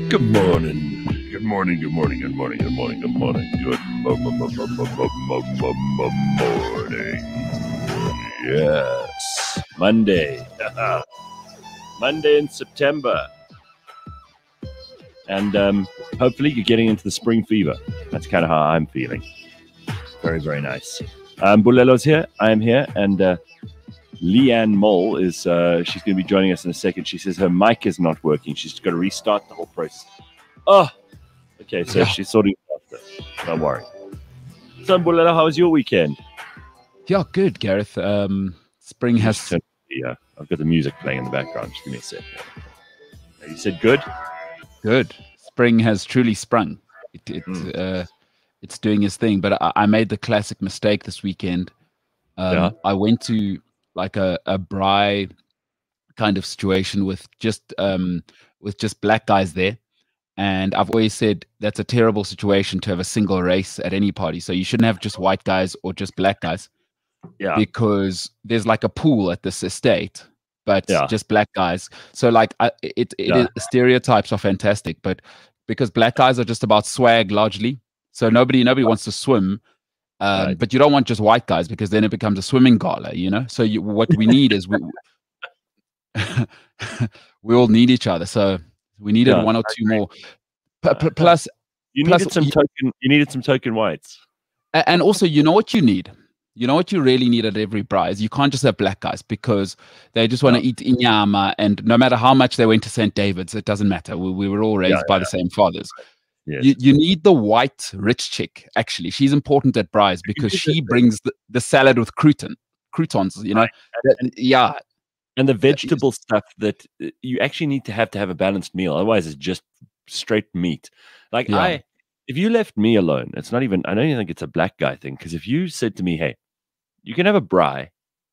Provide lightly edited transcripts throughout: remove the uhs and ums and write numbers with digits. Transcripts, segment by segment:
Good morning. Good morning. Good morning. Good morning. Good morning. Good morning. Good morning. Yes. Monday. Monday in September. And hopefully you're getting into the spring fever. That's kind of how I'm feeling. Very, very nice. Bulelo's here. I am here. And Leanne Mole is, she's going to be joining us in a second. She says her mic is not working. She's got to restart the whole process. Oh, okay. So she's sorting it out. Don't worry. So, Bulelo, how was your weekend? Yeah, good, Gareth. Spring has... Yeah, I've got the music playing in the background. Just give me a sec. You said good? Good. Spring has truly sprung. It's doing its thing. But I made the classic mistake this weekend. I went to like a braai kind of situation with just black guys there. And I've always said that's a terrible situation to have a single race at any party. So you shouldn't have just white guys or just black guys. Yeah. Because there's like a pool at this estate, but just black guys. So like stereotypes are fantastic, but because black guys are just about swag largely. So nobody wants to swim. But you don't want just white guys because then it becomes a swimming gala, you know? So what we need is we all need each other. So we needed one or two more. Plus, you needed some token whites. And also, you know what you need? You know what you really need at every braai is you can't just have black guys because they just want to eat inyama, and no matter how much they went to St. David's, it doesn't matter. We were all raised by the same fathers. Yes. You need the white rich chick. Actually, she's important at braais because she brings the salad with croutons. You know, and the vegetable stuff that you actually need to have a balanced meal. Otherwise, it's just straight meat. Like if you left me alone, it's not even. I don't even think it's a black guy thing. Because if you said to me, "Hey, you can have a braai,"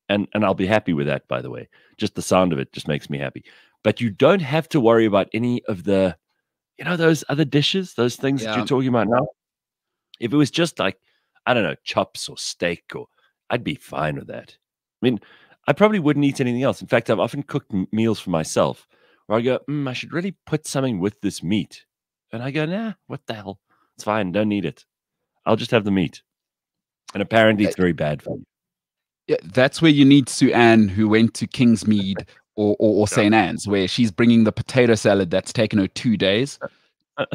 and I'll be happy with that. By the way, just the sound of it just makes me happy. But you don't have to worry about any of the, those other dishes, those things that you're talking about now. If it was just like, I don't know, chops or steak, I'd be fine with that. I mean, I probably wouldn't eat anything else. In fact, I've often cooked meals for myself where I go, I should really put something with this meat. And I go, nah, what the hell? It's fine. Don't need it. I'll just have the meat. And apparently it's very bad for you. Yeah, that's where you need Sue Ann, who went to Kingsmead or St. Anne's, where she's bringing the potato salad that's taken her 2 days.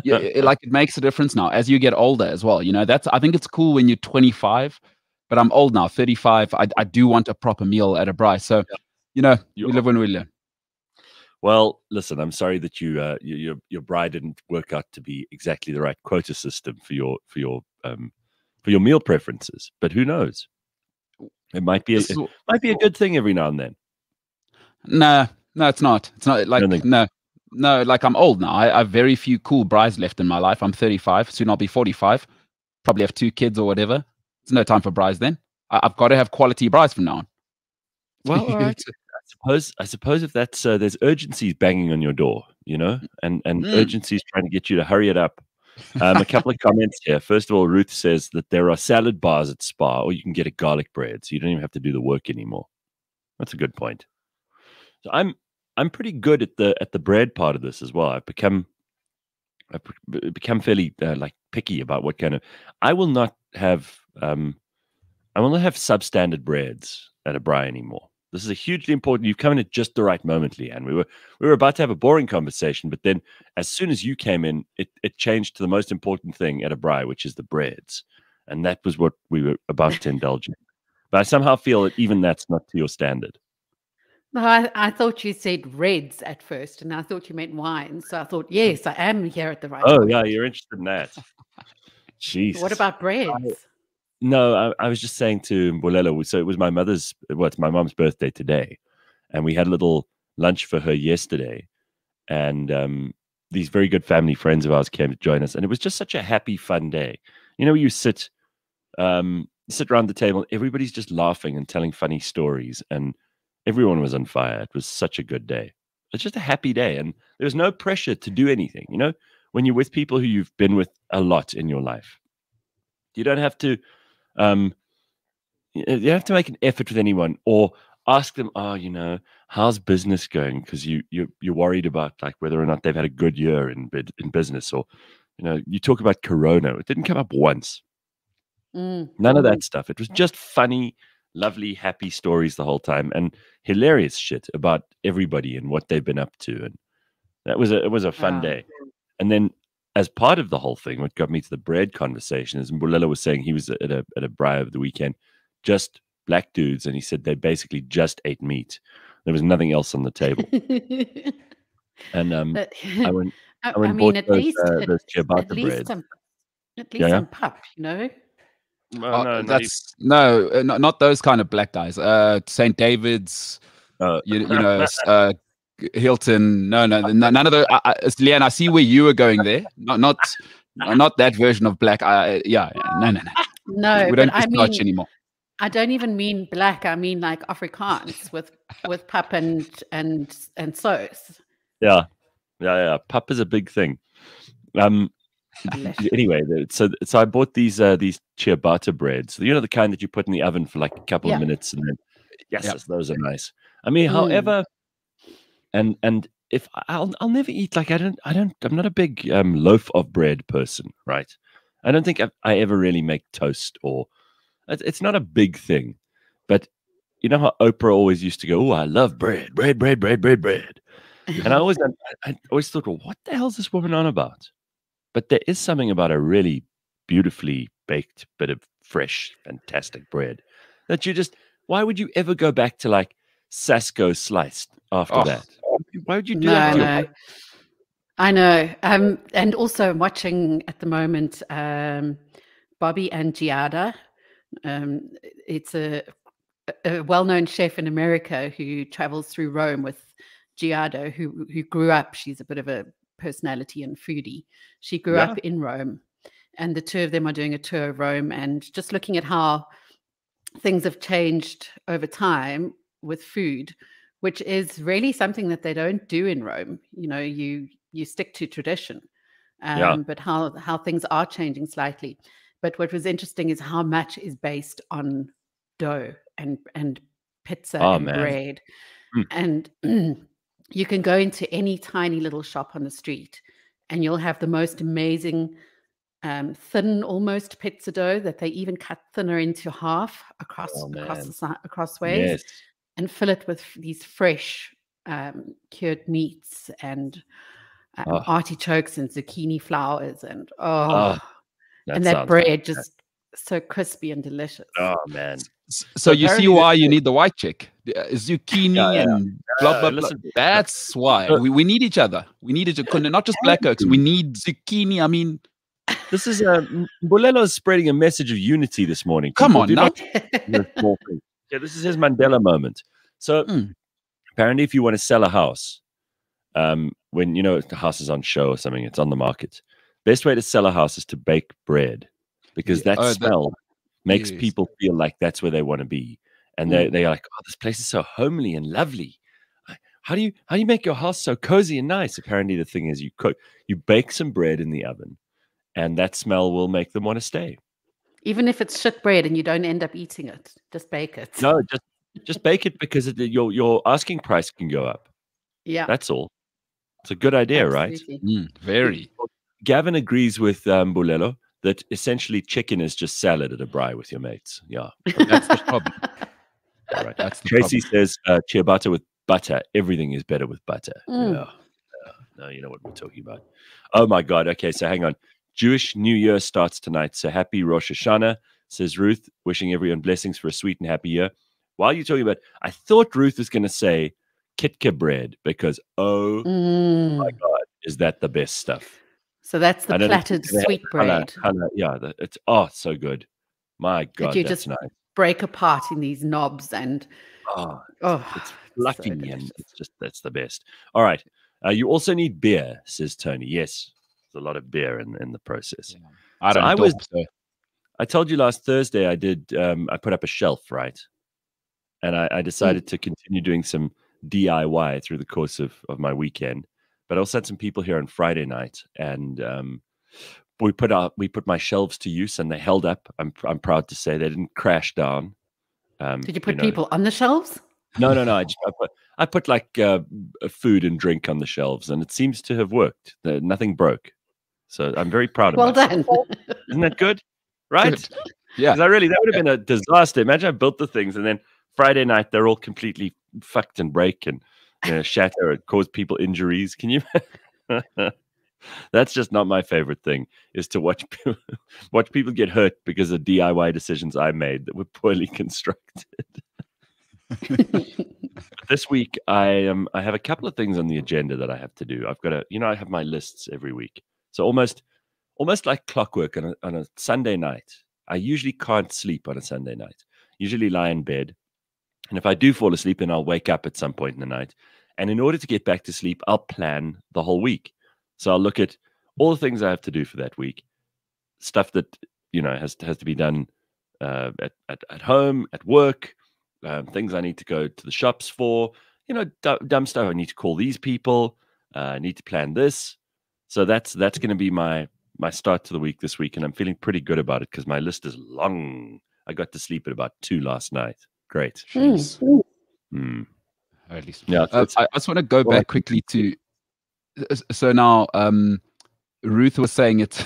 It makes a difference now as you get older as well. I think it's cool when you're 25, but I'm old now, 35. I do want a proper meal at a braai. So, we live when we learn. Well, listen, I'm sorry that your braai didn't work out to be exactly the right quota system for your meal preferences. But who knows? It might be a good thing every now and then. No, it's not. It's not like no. Like I'm old now. I have very few cool braais left in my life. I'm 35. Soon I'll be 45. Probably have 2 kids or whatever. There's no time for braais then. I've got to have quality braais from now on. Well, all right. I suppose if that's there's urgencies banging on your door, and urgencies trying to get you to hurry it up. A couple of comments here. First of all, Ruth says that there are salad bars at Spa, or you can get a garlic bread, so you don't even have to do the work anymore. That's a good point. So I'm pretty good at the bread part of this as well. I've become fairly picky about what kind of. I will not have substandard breads at a braai anymore. This is a hugely important. You've come in at just the right moment, Leanne. We were about to have a boring conversation, but then as soon as you came in, it changed to the most important thing at a braai, which is the breads, and that was what we were about to indulge in. But I somehow feel that even that's not to your standard. No, I thought you said reds at first, and I thought you meant wine. So I thought, yes, I am here at the right moment. Yeah, you're interested in that. Jeez. What about breads? No, I was just saying to Bolelo, so it was it's my mom's birthday today, and we had a little lunch for her yesterday, and these very good family friends of ours came to join us, and it was just such a happy, fun day. You sit around the table, everybody's just laughing and telling funny stories, and everyone was on fire. It was such a good day. It's just a happy day, and there was no pressure to do anything. When you're with people who you've been with a lot in your life, you don't have to. You don't have to make an effort with anyone, or ask them, oh, you know, how's business going? Because you're worried about like whether or not they've had a good year in business, or you know, you talk about Corona. It didn't come up once. None of that stuff. It was just funny, lovely, happy stories the whole time, and hilarious shit about everybody and what they've been up to. And it was a fun day. And then, as part of the whole thing, what got me to the bread conversation is Mbulelo was saying he was at a braai over the weekend, just black dudes, and he said they basically just ate meat. There was nothing else on the table. And I went I mean, at least those ciabatta breads. At least some pap, you know. No, not those kind of black guys. St. David's, you know, Hilton. No, none of the. Leanne, I see where you were going there. Not that version of black. No. We don't use much anymore. I don't even mean black. I mean like Afrikaans with pap and sauce. Yeah. Pap is a big thing. Anyway, so I bought these ciabatta breads. You know, the kind that you put in the oven for like a couple of minutes, and then yes, those are nice. I mean, however, and if I'll never eat like I'm not a big loaf of bread person, right? I don't think I ever really make toast, or it's not a big thing. But you know how Oprah always used to go, "Oh, I love bread." And I always thought, well, what the hell is this woman on about? But there is something about a really beautifully baked bit of fresh, fantastic bread that why would you ever go back to like Sasco sliced after that? Why would you do that? No. I know. And also I'm watching at the moment Bobby and Giada. It's a well-known chef in America who travels through Rome with Giada, who grew up. She's a bit of a personality and foodie. She grew up in Rome, and the two of them are doing a tour of Rome and just looking at how things have changed over time with food, which is really something that they don't do in Rome. You know, you stick to tradition, but how things are changing slightly. But what was interesting is how much is based on dough and pizza and bread. And you can go into any tiny little shop on the street and you'll have the most amazing thin almost pizza dough that they even cut thinner into half across ways, and fill it with these fresh cured meats and artichokes and zucchini flowers and that bread just so crispy and delicious. Oh man. So you see why you need the white chick. Zucchini and blah, blah, blah. That's why. We need each other. We need each other. Not just black oaks. We need zucchini. I mean, this is Mbulelo is spreading a message of unity this morning. Come on, now. This is his Mandela moment. So apparently if you want to sell a house, when you know the house is on show or something, it's on the market. Best way to sell a house is to bake bread, because that smell makes people feel like that's where they want to be. And they're like, oh, this place is so homely and lovely. How do you make your house so cozy and nice? Apparently the thing is you bake some bread in the oven, and that smell will make them want to stay. Even if it's shit bread and you don't end up eating it, just bake it. No, just bake it, because your asking price can go up. Yeah. That's all. It's a good idea, absolutely. Right? Very. Gavin agrees with Mbulelo that essentially chicken is just salad at a braai with your mates. Yeah. That's the problem. All right. That's the Tracy problem. Says ciabatta with butter. Everything is better with butter. Yeah. No, you know what we're talking about. Oh my God. Okay, so hang on. Jewish New Year starts tonight. So happy Rosh Hashanah, says Ruth, wishing everyone blessings for a sweet and happy year. While you're talking about, I thought Ruth was going to say kitka bread, because my God, is that the best stuff? So that's the platted sweet bread. It's so good. My God, you that's just nice. Break apart in these knobs and it's fluffy and that's the best. All right. You also need beer, says Tony. Yes, there's a lot of beer in the process. Yeah. I told you last Thursday I put up a shelf, right? And I decided to continue doing some DIY through the course of my weekend. But I also had some people here on Friday night, and we put my shelves to use, and they held up. I'm proud to say they didn't crash down. Did you put people on the shelves? No. I put like food and drink on the shelves, and it seems to have worked. Nothing broke, so I'm very proud of myself. Well done. Isn't that good? Right? Good. Yeah. Because that would have been a disaster. Imagine I built the things, and then Friday night they're all completely fucked and break and shatter and cause people injuries. Can you? That's just not my favorite thing. Is to watch people get hurt because of DIY decisions I made that were poorly constructed. This week, I have a couple of things on the agenda that I have to do. I've got to, I have my lists every week, so almost like clockwork on a Sunday night. I usually can't sleep on a Sunday night. Usually lie in bed, and if I do fall asleep, then I'll wake up at some point in the night. And in order to get back to sleep, I'll plan the whole week. So I'll look at all the things I have to do for that week, stuff that has to be done at home, at work. Things I need to go to the shops for, dumb stuff. I need to call these people. I need to plan this. So that's going to be my start to the week this week, and I'm feeling pretty good about it because my list is long. I got to sleep at about 2 last night. Great. At least, yeah. I just want to go back quickly to. So now, Ruth was saying it's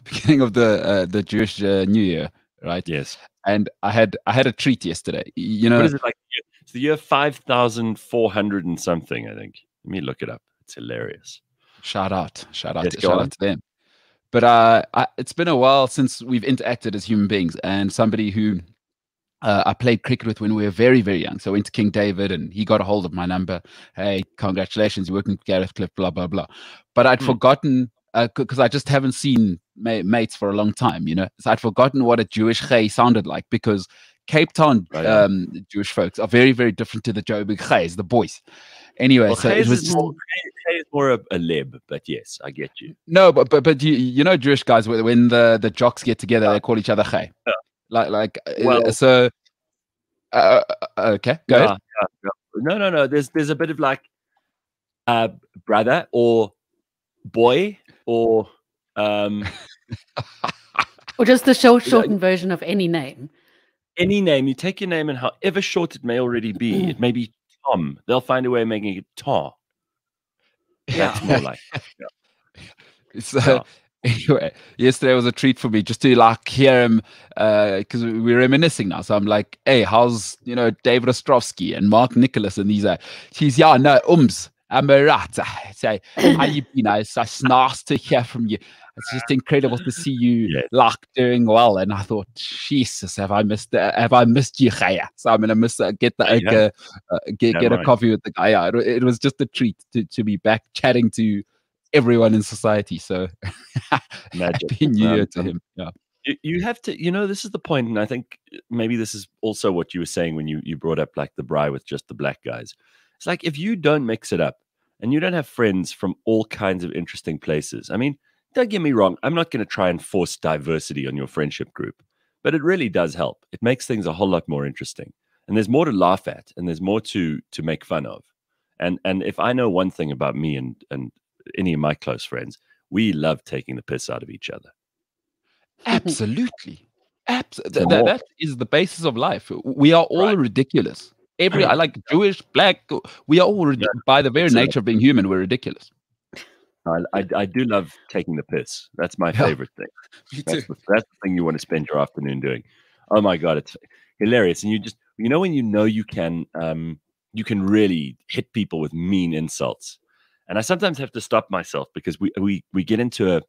beginning of the Jewish New Year, right? Yes. And I had a treat yesterday. What is it like? It's the year 5,400 and something, I think. Let me look it up. It's hilarious. Shout out to them. But it's been a while since we've interacted as human beings, and somebody who I played cricket with when we were very, very young. So I went to King David, and he got a hold of my number. Hey, congratulations, you're working with Gareth Cliff, blah, blah, blah. But I'd forgotten, because I just haven't seen mates for a long time, So I'd forgotten what a Jewish Chai sounded like, because Cape Town Jewish folks are very, very different to the Joburg Chais, the boys. Anyway, well, so it was Chai is more a lib, but yes, I get you. No, but you know Jewish guys, when the jocks get together, they call each other Chai. Yeah. So okay, go ahead. No. There's a bit of like brother or boy or or just the shortened version of any name. Any name. You take your name, and however short it may already be, it may be Tom. They'll find a way of making it Tom. That's more like. So anyway, yesterday was a treat for me just to like hear him, because we're reminiscing now. So I'm like, hey, how's David Ostrowski and Mark Nicholas and these? He's I'm a rat. Say, how you been? It's nice to hear from you. It's just incredible to see you doing well. And I thought, Jesus, have I missed you, Chaya? So I'm gonna get a coffee with the guy. It was just a treat to be back chatting to everyone in society. So happy New Year to him. Yeah. You have to, this is the point, and I think maybe this is also what you were saying when you brought up like the braai with just the black guys. It's like if you don't mix it up and you don't have friends from all kinds of interesting places. I mean, don't get me wrong. I'm not going to try and force diversity on your friendship group, but it really does help. It makes things a whole lot more interesting, and there's more to laugh at, and there's more to make fun of. And if I know one thing about me and any of my close friends, we love taking the piss out of each other. Absolutely. That is the basis of life. We are all ridiculous. I like Jewish, black. We are all by the very nature of being human. We're ridiculous. I do love taking the piss. That's my favorite thing. That's the thing you want to spend your afternoon doing. Oh my God, it's hilarious. And you just, when you can really hit people with mean insults. And I sometimes have to stop myself because we get into a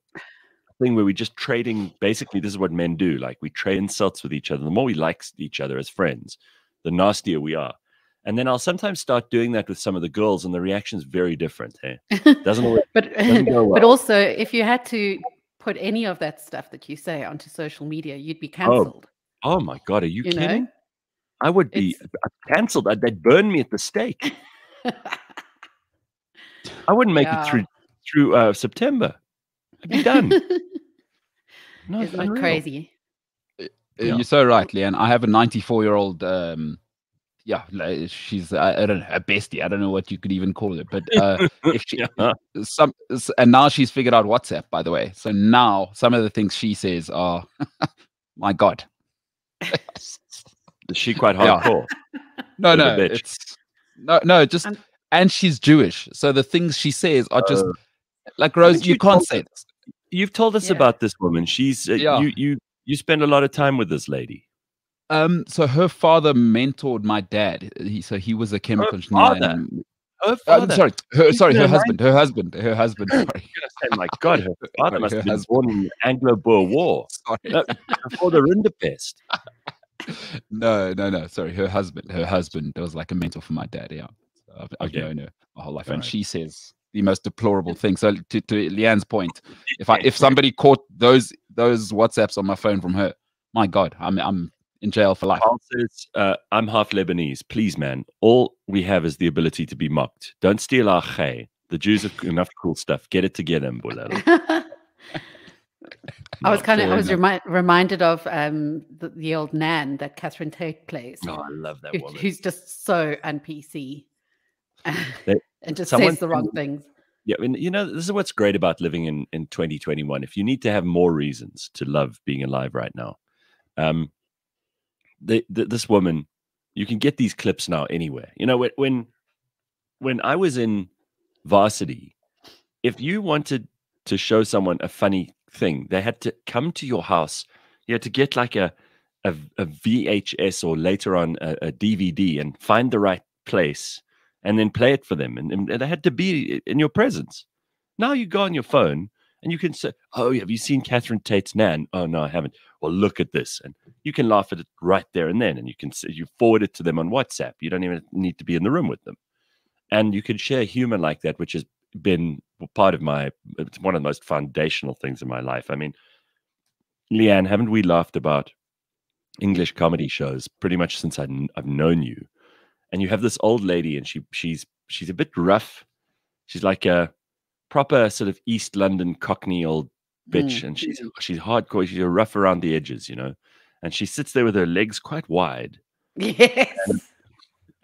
thing where we're just trading. Basically, this is what men do. Like, we trade insults with each other. The more we like each other as friends, the nastier we are. And then I'll sometimes start doing that with some of the girls, and the reaction is very different. Doesn't always, doesn't go well. But also, if you had to put any of that stuff that you say onto social media, you'd be cancelled. Oh my God, are you kidding? I would be cancelled. They'd burn me at the stake. I wouldn't make it through September. I'd be done. No, it's not crazy. You're so right, Leanne. I have a 94-year-old. She's I don't know, a bestie. I don't know what you could even call it, but if she, and now she's figured out WhatsApp, by the way. So now some of the things she says are, my God. Is she quite hardcore? No, it's no, just and she's Jewish, so the things she says are just like Rose. You can't say this. You've told us about this woman. She's you spend a lot of time with this lady. So her father mentored my dad. He was a chemical engineer. Her father. Her husband. Sorry. Oh my God, her father must have been born in the Anglo-Boer War before the Rinderpest. No. Sorry, her husband. Was like a mentor for my dad. Yeah, so I've known her my whole life, and she says the most deplorable thing. So to Leanne's point, if somebody caught those WhatsApps on my phone from her, my God, I'm in jail for life. Says, I'm half Lebanese. Please, man, all we have is the ability to be mocked. Don't steal our chay. The Jews have enough cool stuff. Get it together, Mbulelo. I was reminded of the old Nan that Catherine Tate plays. Oh, I love that woman. Who's just so un-PC and just says the wrong things. Yeah, I mean, this is what's great about living in 2021. If you need to have more reasons to love being alive right now, this woman, you can get these clips now anywhere. When I was in varsity, if you wanted to show someone a funny thing, they had to come to your house. You had to get like a VHS or later on a DVD and find the right place and then play it for them. And they had to be in your presence. Now you go on your phone and you can say, oh, have you seen Catherine Tate's Nan? Oh, no, I haven't. Well, look at this. And you can laugh at it right there and then. And you forward it to them on WhatsApp. You don't even need to be in the room with them. And you can share humor like that, which has been part of it's one of the most foundational things in my life. I mean, Leanne, haven't we laughed about English comedy shows pretty much since I've known you? And you have this old lady, and she's a bit rough. She's like a proper sort of East London Cockney old bitch, and she's hardcore. She's rough around the edges, and she sits there with her legs quite wide. Yes.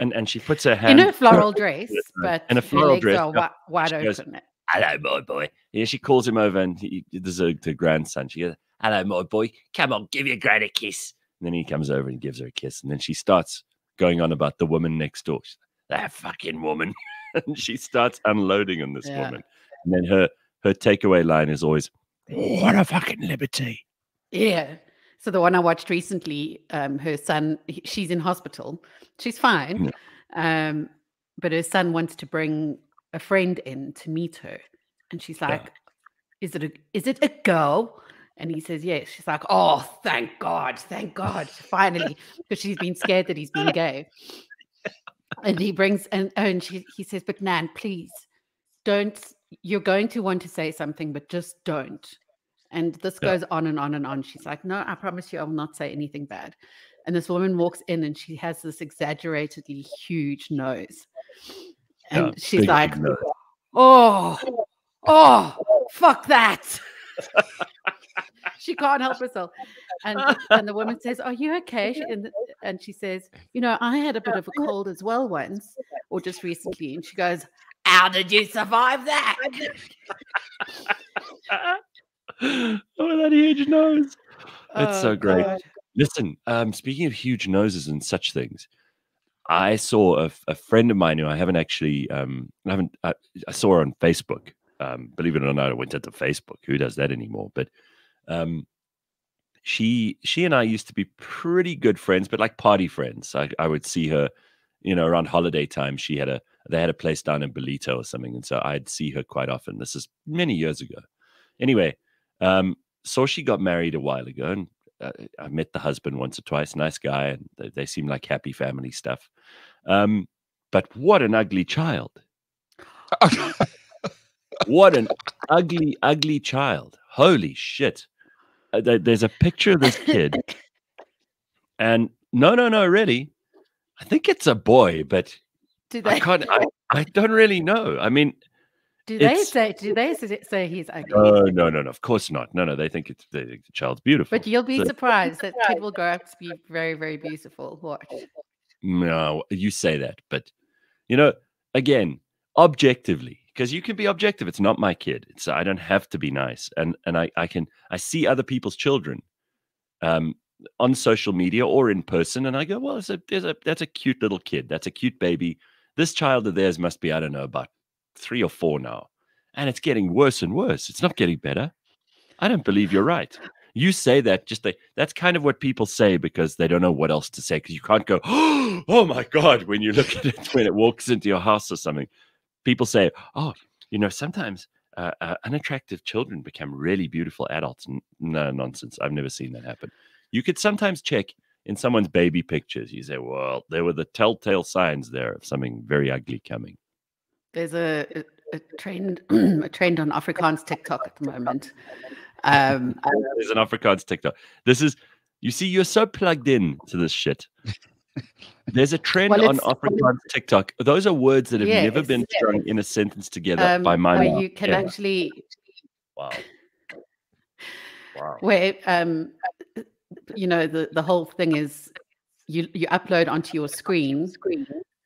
And she puts her hand in a floral dress, but in a floral dress, are wide open. Goes, hello, my boy. Yeah, she calls him over, and there's the grandson. She goes, hello, my boy. Come on, give your gran a kiss. And then he comes over and gives her a kiss, and then she starts going on about the woman next door. She's like, that fucking woman. And she starts unloading on this woman. And then her takeaway line is always, what a fucking liberty. Yeah. So the one I watched recently, her son, she's in hospital. She's fine. Yeah. But her son wants to bring a friend in to meet her. And she's like, is it a girl? And he says, yes. She's like, oh, thank God, finally. Because she's been scared that he's been gay. And he brings, he says, but Nan, please, don't, you're going to want to say something, but just don't. And this goes on and on and on. She's like, no, I promise you I will not say anything bad. And this woman walks in and she has this exaggeratedly huge nose. And she's like, oh, fuck that. She can't help herself. And the woman says, are you okay? And she says, I had a bit of a cold as well once, or just recently. And she goes, how did you survive that? Oh, that huge nose. It's so great. God. Listen, speaking of huge noses and such things, I saw a friend of mine who I haven't actually, I saw her on Facebook. Believe it or not, I went into Facebook. Who does that anymore? But she and I used to be pretty good friends, but like party friends. I would see her, around holiday time. They had a place down in Belito or something, and so I'd see her quite often. This is many years ago. Anyway, so she got married a while ago, and I met the husband once or twice. Nice guy, and they seem like happy family stuff. But what an ugly child! What an ugly, ugly child! Holy shit! There's a picture of this kid, and no, really, I think it's a boy, but I don't really know. I mean. Do they say he's ugly? No, of course not. No, they think the child's beautiful. But you'll be surprised that kid will grow up to be very, very beautiful. What? No, you say that, but again, objectively, because you can be objective. It's not my kid. I don't have to be nice, and I see other people's children, on social media or in person, and I go, well, that's a cute little kid. That's a cute baby. This child of theirs must be, I don't know, about 3 or 4 now. And it's getting worse and worse. It's not getting better. I don't believe you're right. You say that that's kind of what people say because they don't know what else to say, because you can't go, oh my God, when you look at it, when it walks into your house or something. People say, oh, sometimes unattractive children become really beautiful adults. No, nonsense. I've never seen that happen. You could sometimes check in someone's baby pictures. You say, well, there were the telltale signs there of something very ugly coming. There's a trend a trend on Afrikaans TikTok at the moment. There's an Afrikaans TikTok. You see, you're so plugged in to this shit. There's a trend on Afrikaans TikTok. Those are words that have never been strung in a sentence together by my mouth. Where you can actually... Wow. Where, the whole thing is you upload onto your screen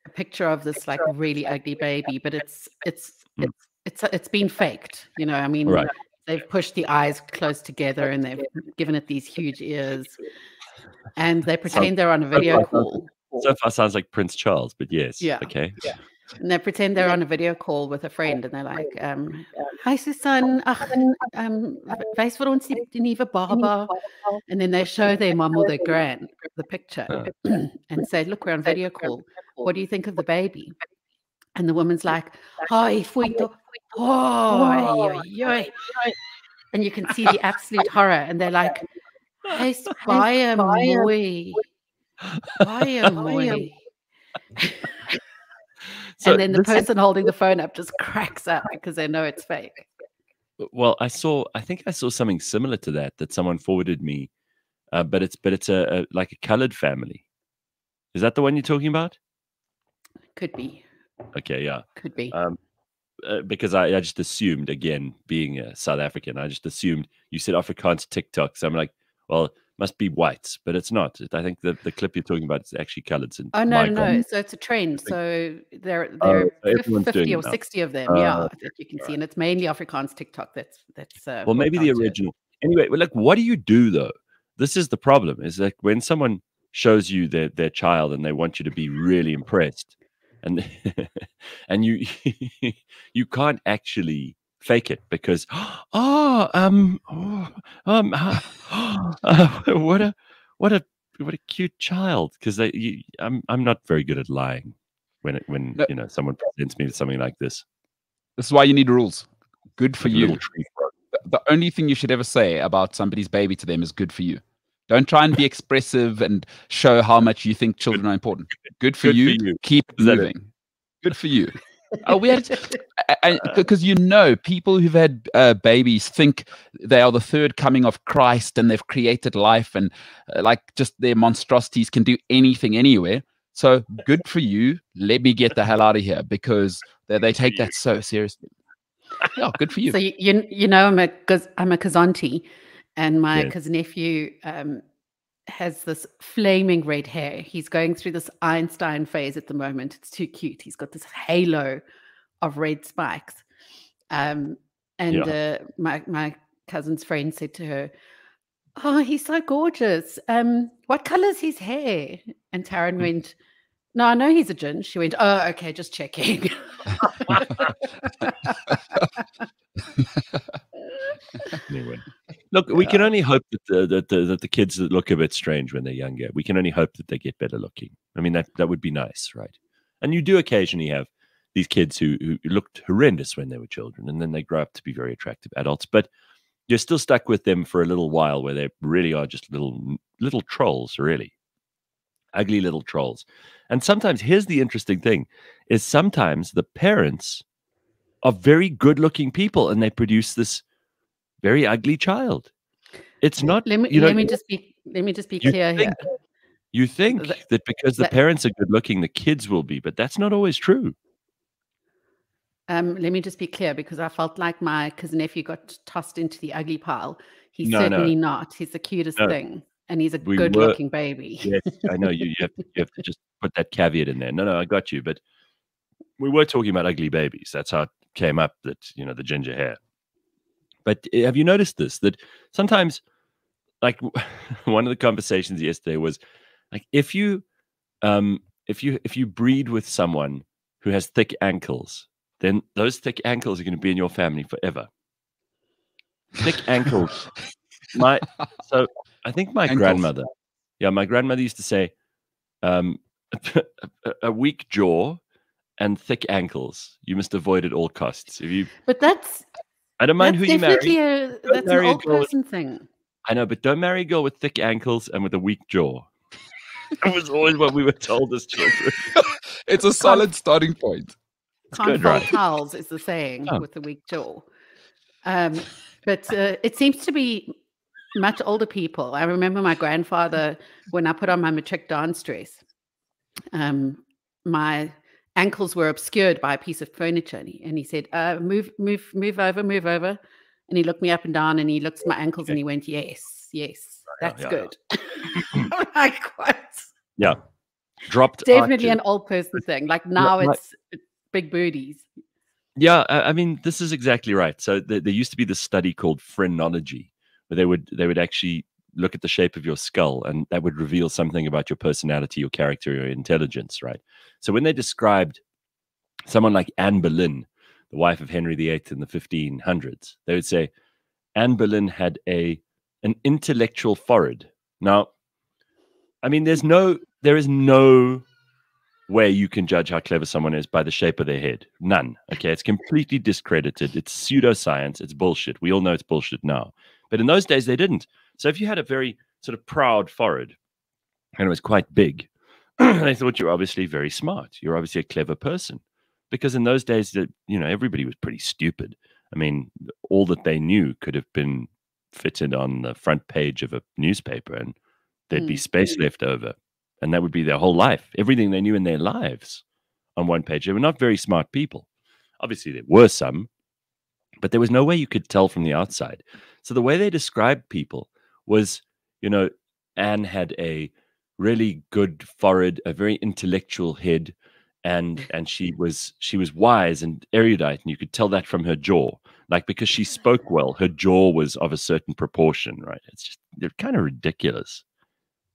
a picture of this like really ugly baby, but it's been faked. I mean, right. They've pushed the eyes close together and they've given it these huge ears, and they pretend they're on a video call. So far sounds like Prince Charles, but yes. Yeah. Okay. Yeah. And they pretend they're on a video call with a friend, and they're like, "Hi Susan, wees vir ons die nuwe baba." And then they show their mum or their gran the picture and say, "Look, we're on video call. What do you think of the baby?" And the woman's like, "Hi, and you can see the absolute horror. And they're like, "Hy's baie mooi. Baie mooi." So, and then the person holding the phone up just cracks up because they know it's fake. Well, I think I saw something similar to that someone forwarded me, but it's like a colored family. Is that the one you're talking about? Could be. Okay, yeah, could be. Because I just assumed, again, being a South African, I just assumed you said Afrikaans TikTok, so I'm like, well, it must be whites, but it's not. I think the clip you're talking about is actually colored. Oh no! So it's a trend. So there are 50 or 60 of them, that you can see, and it's mainly Afrikaans TikTok. That's well, maybe the original. Anyway, well, like, what do you do though? This is the problem. Is like when someone shows you their child and they want you to be really impressed, and you can't actually fake it because what a cute child, because I'm not very good at lying when someone presents me with something like this. This is why you need rules. Good for you. The only thing you should ever say about somebody's baby to them is good for you. Don't try and be expressive and show how much you think children are important. Good for you. Keep moving. Good for you. Oh, we had, because people who've had babies think they are the third coming of Christ and they've created life, and just their monstrosities can do anything anywhere. So good for you. Let me get the hell out of here, because they take that so seriously. Yeah, good for you. So I'm a Kazanti, and my cousin nephew has this flaming red hair. He's going through this Einstein phase at the moment. It's too cute. He's got this halo of red spikes. My cousin's friend said to her, "Oh, he's so gorgeous. What color is his hair?" And Taryn went, "No, I know he's a gin." She went, "Oh, okay, just checking." Anyway, look, we can only hope that the kids that look a bit strange when they're younger, we can only hope that they get better looking. I mean, that would be nice, right? And you do occasionally have these kids who looked horrendous when they were children, and then they grow up to be very attractive adults, but you're still stuck with them for a little while, where they really are just little trolls, really ugly little trolls. And sometimes, here's the interesting thing, is sometimes the parents are very good-looking people, and they produce this very ugly child. It's not. Let me just be clear here. You think that because the parents are good-looking, the kids will be, but that's not always true. Let me just be clear, because I felt like my cousin nephew got tossed into the ugly pile. He's certainly not. He's the cutest thing, and he's a good-looking baby. Yes, I know. You have to just put that caveat in there. No, I got you. But we were talking about ugly babies. That's how it came up, that the ginger hair. But have you noticed this, that sometimes like one of the conversations yesterday was like, if you breed with someone who has thick ankles, then those thick ankles are going to be in your family forever. Thick ankles. So I think my grandmother used to say, a weak jaw and thick ankles you must avoid at all costs. I don't mind who you marry. That's an old person thing. I know, but don't marry a girl with thick ankles and with a weak jaw. That was always what we were told as children. It's a solid starting point. Can't fold towels is the saying with the weak jaw. But it seems to be much older people. I remember my grandfather, when I put on my matric dance dress, my ankles were obscured by a piece of furniture. And he said, move over. And he looked me up and down and he looked at my ankles and he went, yes, that's good. Like, what? Yeah. Dropped. Definitely an old person thing. Like now it's big booties. Yeah. I mean, this is exactly right. So there used to be this study called phrenology, where they would actually look at the shape of your skull, and that would reveal something about your personality, your character, your intelligence, right? So when they described someone like Anne Boleyn, the wife of Henry VIII in the 1500s, they would say Anne Boleyn had an intellectual forehead. Now, I mean, there is no way you can judge how clever someone is by the shape of their head. None. Okay, it's completely discredited. It's pseudoscience. It's bullshit. We all know it's bullshit now. But in those days, they didn't. So if you had a very sort of proud forehead and it was quite big, they thought you're obviously very smart. You're obviously a clever person. Because in those days, everybody was pretty stupid. I mean, all that they knew could have been fitted on the front page of a newspaper and there'd be space left over. And that would be their whole life. Everything they knew in their lives on one page. They were not very smart people. Obviously, there were some, but there was no way you could tell from the outside. So the way they described people was, Anne had a really good forehead, a very intellectual head, and she was wise and erudite, and you could tell that from her jaw. Like, because she spoke well, her jaw was of a certain proportion, right? They're kind of ridiculous.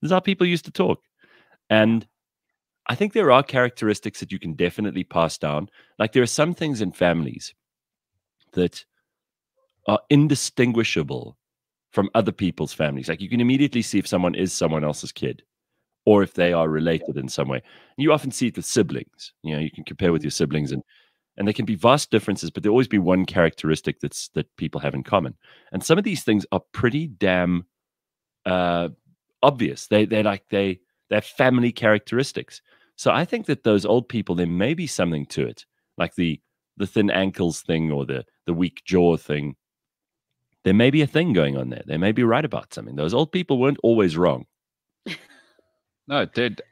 This is how people used to talk. And I think there are characteristics that you can definitely pass down. Like, there are some things in families that are indistinguishable from other people's families. Like, you can immediately see if someone is someone else's kid or if they are related in some way. And you often see it with siblings. You can compare with your siblings and there can be vast differences, but there'll always be one characteristic that people have in common. And some of these things are pretty damn obvious. They're family characteristics. So I think that those old people, there may be something to it, like the thin ankles thing or the weak jaw thing. There may be a thing going on there. They may be right about something. Those old people weren't always wrong. No, dude.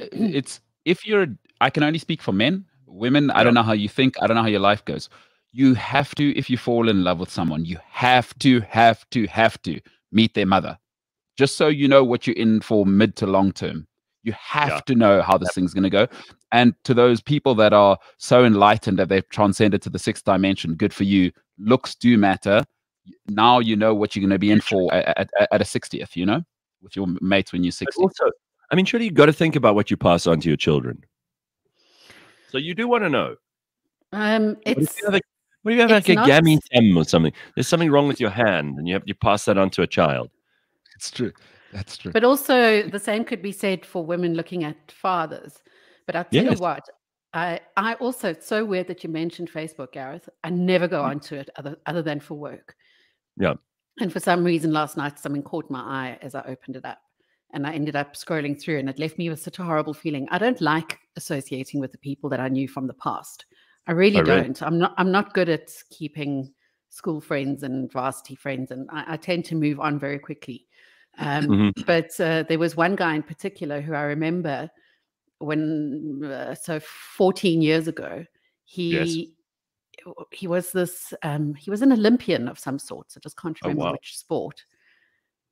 I can only speak for men. Women, I don't know how you think. I don't know how your life goes. You have to, if you fall in love with someone, you have to meet their mother. Just so you know what you're in for mid to long term. You have to know how this thing's going to go. And to those people that are so enlightened that they've transcended to the sixth dimension, good for you. Looks do matter. Now you know what you're going to be in for at a 60th, with your mates when you're 60. Also, I mean, surely you've got to think about what you pass on to your children. So you do want to know. What if you have like a gammy thumb or something? There's something wrong with your hand and you pass that on to a child. It's true. That's true. But also the same could be said for women looking at fathers. But I'll tell you what, I also, it's so weird that you mentioned Facebook, Gareth. I never go onto it other than for work. Yeah. And for some reason last night, something caught my eye as I opened it up. And I ended up scrolling through and it left me with such a horrible feeling. I don't like associating with the people that I knew from the past. I really don't. I'm not good at keeping school friends and varsity friends. And I tend to move on very quickly. But there was one guy in particular who I remember when, 14 years ago, he was this, he was an Olympian of some sort. So I just can't remember which sport.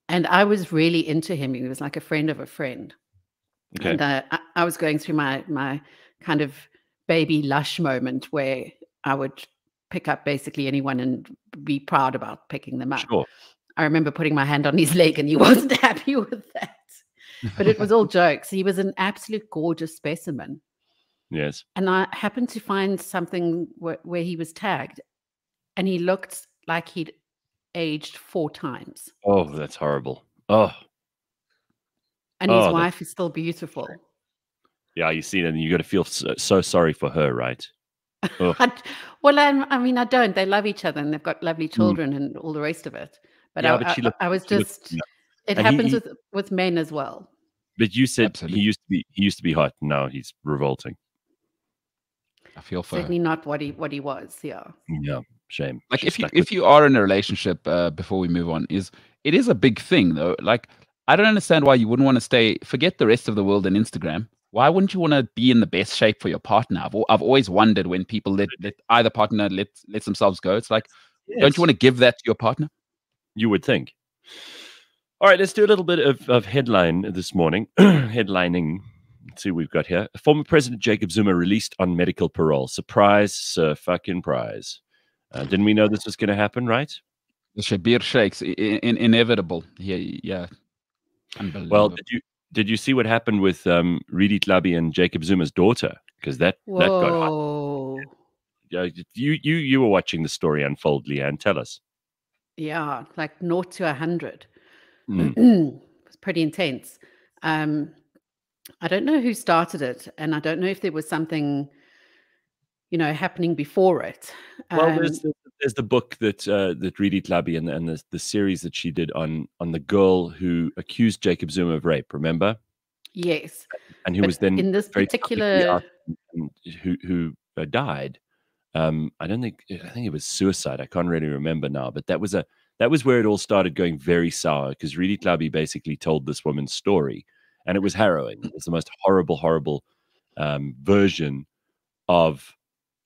And I was really into him. He was like a friend of a friend. Okay. And I was going through my kind of baby lush moment where I would pick up basically anyone and be proud about picking them up. Sure. I remember putting my hand on his leg and he wasn't happy with that. But it was all jokes. He was an absolute gorgeous specimen. Yes. And I happened to find something where he was tagged and he looked like he'd aged 4 times. Oh, that's horrible. Oh. And his wife is still beautiful. Yeah, you see, and you got to feel so sorry for her, right? Well, I mean, I don't. They love each other and they've got lovely children and all the rest of it. But yeah, I was just. It happens with men as well. But you said he used to be hot. Now he's revolting. I feel for certainly not what he was. Yeah. Yeah. Shame. Like if you are in a relationship, before we move on, it is a big thing though. Like I don't understand why you wouldn't want to forget the rest of the world and Instagram. Why wouldn't you want to be in the best shape for your partner? I've always wondered when people let either partner lets themselves go. It's like, don't you want to give that to your partner? You would think. All right, let's do a little bit of headline this morning. Headlining. Let's see what we've got here. Former President Jacob Zuma released on medical parole. Surprise, fucking prize. Didn't we know this was going to happen, right? The Shabir Sheikhs, inevitable. Yeah. Unbelievable. Well, did you see what happened with Ridi Tlabi and Jacob Zuma's daughter? Because that got hot. You were watching the story unfold, Leanne. Tell us. Yeah, like 0 to 100. It's pretty intense. I don't know who started it, and I don't know if there was something, happening before it. Well, there's the book that Ridi Tlabi and the series that she did on the girl who accused Jacob Zuma of rape. Remember? Yes. And who was then in this particular who died. I think it was suicide. I can't really remember now, but that was where it all started going very sour, because Ridi Tlabi basically told this woman's story, and it was harrowing. It was the most horrible version of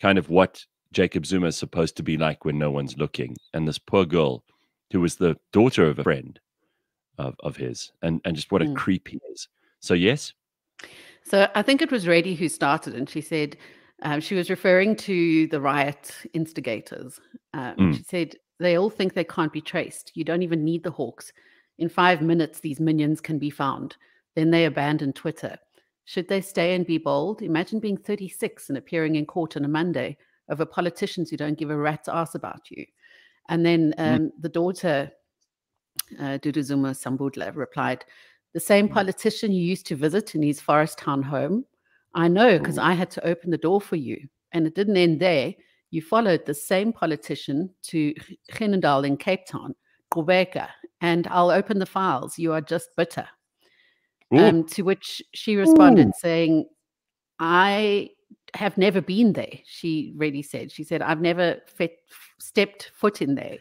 kind of what Jacob Zuma is supposed to be like when no one's looking. And this poor girl, who was the daughter of a friend of his, and just what a creep he is. So yes. So I think it was Reddy who started, and she said she was referring to the riot instigators. She said, they all think they can't be traced. You don't even need the hawks. In 5 minutes, these minions can be found. Then they abandon Twitter. Should they stay and be bold? Imagine being 36 and appearing in court on a Monday over politicians who don't give a rat's ass about you. And then the daughter, Dudu Zuma Sambudla, replied, the same politician you used to visit in his Forest Town home. I know, because I had to open the door for you. And it didn't end there. You followed the same politician to Genendal in Cape Town, Gqubeka, and I'll open the files. You are just bitter. To which she responded saying, I have never been there. She really said. She said, I've never stepped foot in there.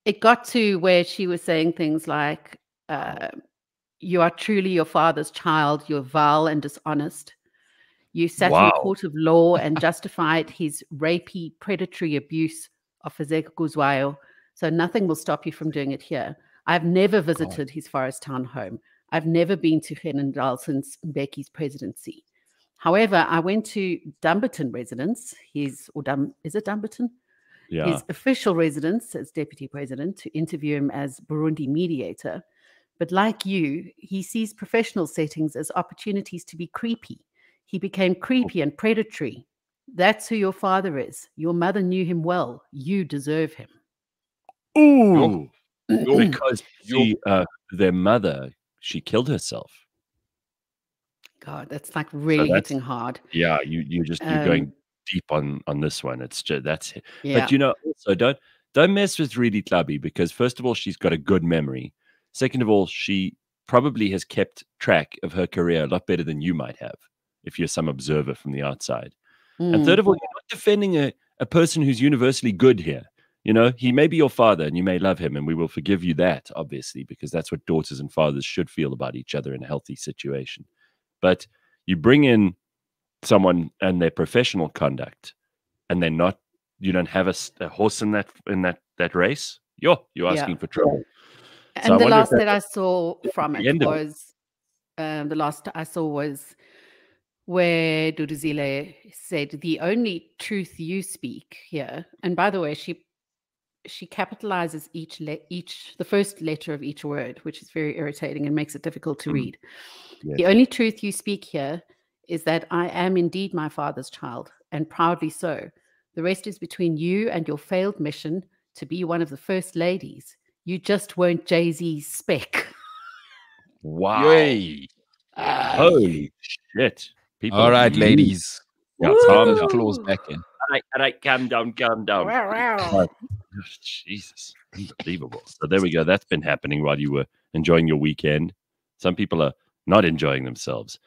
It got to where she was saying things like, you are truly your father's child. You're vile and dishonest. You sat in a court of law and justified his rapey, predatory abuse of Fezeka Guzwayo. So nothing will stop you from doing it here. I've never visited his Forest Town home. I've never been to Genendal since Mbeki's presidency. However, I went to Dumbarton residence, is it Dumbarton? Yeah. His official residence as deputy president, to interview him as Burundi mediator. But like you, he sees professional settings as opportunities to be creepy. He became creepy and predatory. That's who your father is. Your mother knew him well. You deserve him. Ooh. Because their mother, she killed herself. God, that's like really hitting hard. Yeah, you're going deep on this one. It's just But also don't mess with Ridi Tlabi, because first of all, she's got a good memory. Second of all, she probably has kept track of her career a lot better than you might have if you're some observer from the outside. And third of all, you're not defending a person who's universally good here. He may be your father and you may love him, and we will forgive you that, obviously, because that's what daughters and fathers should feel about each other in a healthy situation. But you bring in someone and their professional conduct, and you don't have a horse in that race. You're asking for trouble. And so the last that I saw from it was where Duduzile said, the only truth you speak here, and by the way, she she capitalizes the first letter of each word, which is very irritating and makes it difficult to read. Yes. The only truth you speak here is that I am indeed my father's child, and proudly so. The rest is between you and your failed mission to be one of the first ladies. You just weren't Jay-Z's spec. Wow. Yay. Holy shit. People all right, ladies. Yeah, calm down. Claws back in. All right, calm down. Wow. Jesus. Unbelievable. So there we go. That's been happening while you were enjoying your weekend. Some people are not enjoying themselves.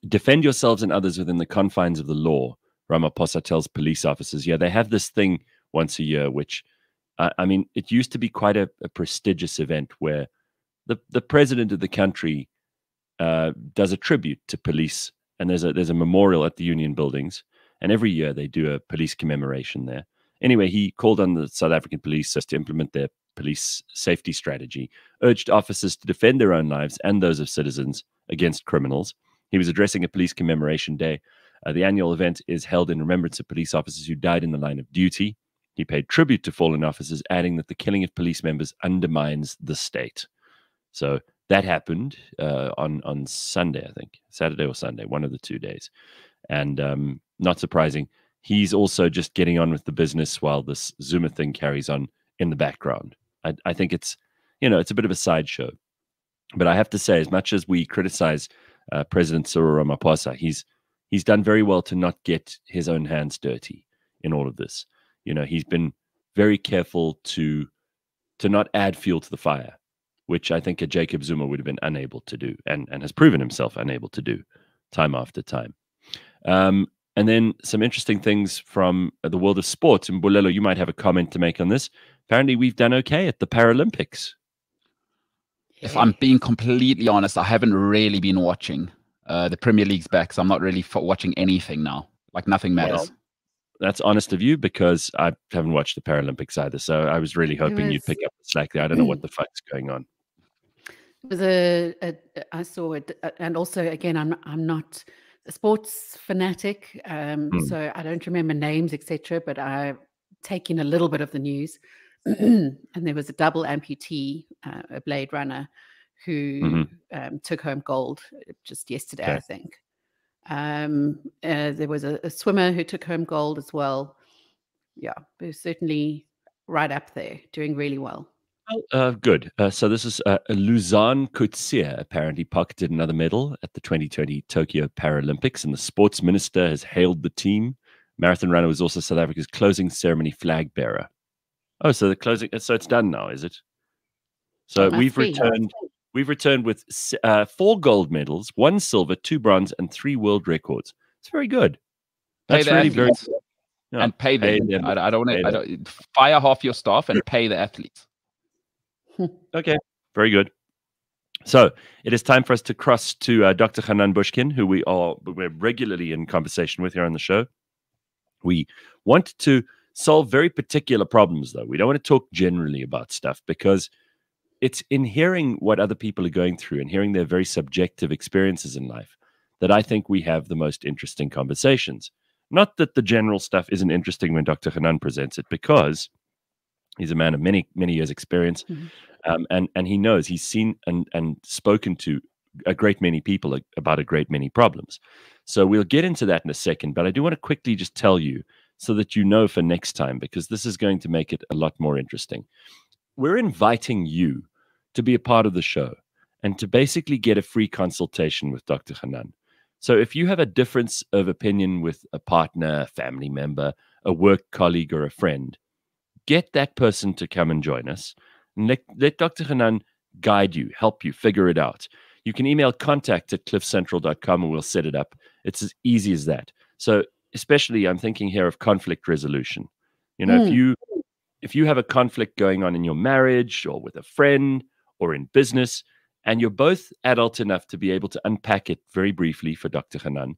Defend yourselves and others within the confines of the law, Ramaphosa tells police officers. Yeah, they have this thing once a year, which, I mean, it used to be quite a prestigious event where the president of the country does a tribute to police, and there's a memorial at the Union buildings, and every year they do a police commemoration there. Anyway, he called on the South African police to implement their police safety strategy, urged officers to defend their own lives and those of citizens against criminals. He was addressing a police commemoration day. The annual event is held in remembrance of police officers who died in the line of duty. He paid tribute to fallen officers, adding that the killing of police members undermines the state. So that happened on Sunday, I think, Saturday or Sunday, one of the 2 days. And not surprising, he's also just getting on with the business while this Zuma thing carries on in the background. I think it's a bit of a sideshow. But I have to say, as much as we criticize President Cyril Ramaphosa, he's done very well to not get his own hands dirty in all of this. He's been very careful to not add fuel to the fire, which I think a Jacob Zuma would have been unable to do and has proven himself unable to do time after time. And then some interesting things from the world of sports. And Bulelo, you might have a comment to make on this. Apparently, we've done okay at the Paralympics. If I'm being completely honest, I haven't really been watching. The Premier League's back, so I'm not really watching anything now. Like, nothing matters. Well, that's honest of you, because I haven't watched the Paralympics either. So I was really hoping you'd pick up the slack there. I don't know what the fuck's going on. It was I saw it, and also again, I'm not a sports fanatic, so I don't remember names, etc. But I've taken a little bit of the news, and there was a double amputee, a Blade Runner, who took home gold just yesterday, I think. There was a swimmer who took home gold as well. Yeah, they're certainly right up there, doing really well. Good. So this is Luzan Coetzee apparently pocketed another medal at the 2020 Tokyo Paralympics, and the sports minister has hailed the team. Marathon runner was also South Africa's closing ceremony flag bearer. Oh, so the closing. So it's done now, is it? So we've returned. We've returned with 4 gold medals, 1 silver, 2 bronze, and 3 world records. It's very good. That's really very good. Yeah. And pay them. I don't want to fire half your staff and pay the athletes. Okay, very good. So it is time for us to cross to Dr. Hanan Bushkin, who we're regularly in conversation with here on the show. We want to solve very particular problems, though. We don't want to talk generally about stuff, because it's in hearing what other people are going through and hearing their very subjective experiences in life that I think we have the most interesting conversations. Not that the general stuff isn't interesting when Dr. Hanan presents it, because he's a man of many, many years' experience, and he knows, he's seen and spoken to a great many people about a great many problems. So we'll get into that in a second, but I do want to quickly just tell you so that you know for next time, because this is going to make it a lot more interesting. We're inviting you to be a part of the show and to basically get a free consultation with Dr. Hanan. So if you have a difference of opinion with a partner, a family member, a work colleague, or a friend, get that person to come and join us, and let Dr. Hanan guide you, help you figure it out. You can email contact@cliffcentral.com and we'll set it up. It's as easy as that. So especially, I'm thinking here of conflict resolution. If you have a conflict going on in your marriage or with a friend or in business, and you're both adult enough to be able to unpack it very briefly for Dr. Hanan,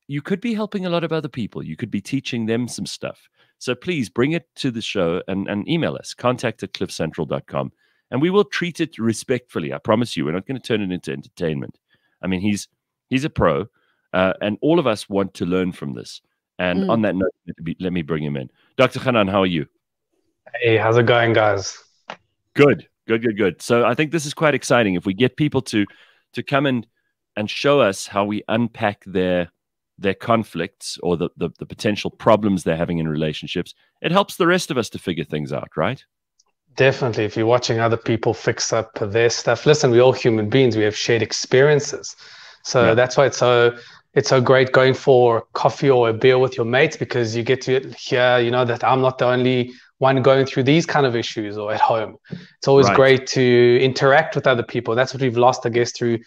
you could be helping a lot of other people. You could be teaching them some stuff. So please bring it to the show and email us, contact@cliffcentral.com, and we will treat it respectfully. I promise you, we're not going to turn it into entertainment. I mean, he's a pro, and all of us want to learn from this. And on that note, let me bring him in. Dr. Hanan, how are you? Hey, how's it going, guys? Good. So I think this is quite exciting. If we get people to come and show us how we unpack their conflicts or the potential problems they're having in relationships, it helps the rest of us to figure things out, right? Definitely. If you're watching other people fix up their stuff, listen, we're all human beings. We have shared experiences. So that's why it's so great going for coffee or a beer with your mates, because you get to hear, that I'm not the only one going through these kind of issues or at home. It's always great to interact with other people. That's what we've lost, I guess, through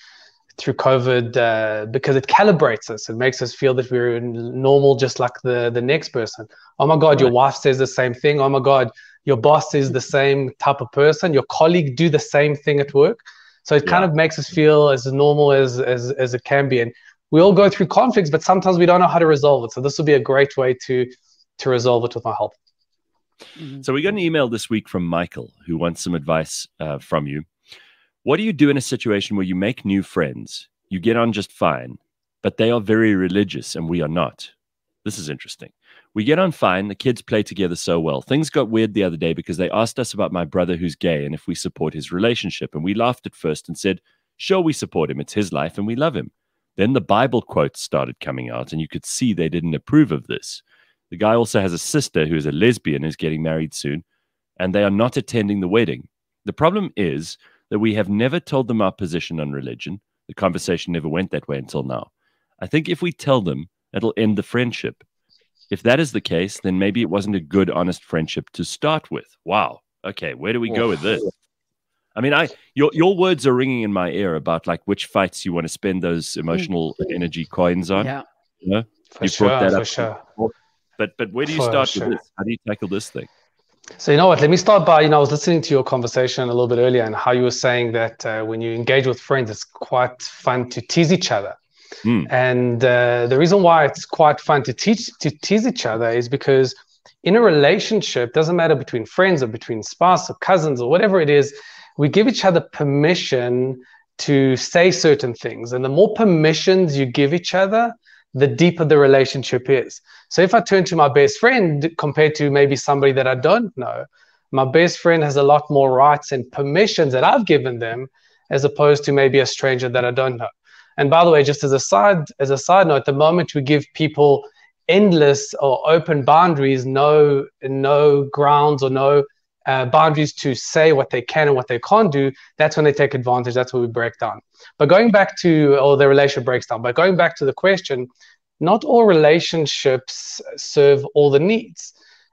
COVID, because it calibrates us. It makes us feel that we're normal, just like the next person. Oh my God, your wife says the same thing. Oh my God, your boss is the same type of person. Your colleague do the same thing at work. So it kind of makes us feel as normal as it can be. And we all go through conflicts, but sometimes we don't know how to resolve it. So this will be a great way to resolve it with my help. So we got an email this week from Michael, who wants some advice from you. What do you do in a situation where you make new friends, you get on just fine, but they are very religious and we are not? This is interesting. We get on fine. The kids play together so well. Things got weird the other day because they asked us about my brother who's gay and if we support his relationship. And we laughed at first and said, sure, we support him. It's his life and we love him. Then the Bible quotes started coming out and you could see they didn't approve of this. The guy also has a sister who is a lesbian who's getting married soon, and they are not attending the wedding. The problem is that we have never told them our position on religion. The conversation never went that way until now. I think if we tell them, it'll end the friendship. If that is the case, then maybe it wasn't a good, honest friendship to start with. Wow. Okay, where do we go with this? I mean, your words are ringing in my ear about like which fights you want to spend those emotional energy coins on. Yeah. You know? For sure. But where do you start with this? How do you tackle this thing? So, you know what, let me start by, I was listening to your conversation a little bit earlier and how you were saying that when you engage with friends, it's quite fun to tease each other. And the reason why it's quite fun to tease each other is because in a relationship, doesn't matter between friends or between spouse or cousins or whatever it is, we give each other permission to say certain things. And the more permissions you give each other, the deeper the relationship is. So if I turn to my best friend compared to maybe somebody that I don't know, my best friend has a lot more rights and permissions that I've given them as opposed to maybe a stranger that I don't know. And by the way, just as a side note, the moment we give people endless or open boundaries, no grounds or no boundaries to say what they can and what they can't do, that's when they take advantage. That's when we break down. But going back to, or the relationship breaks down. But going back to the question, not all relationships serve all the needs.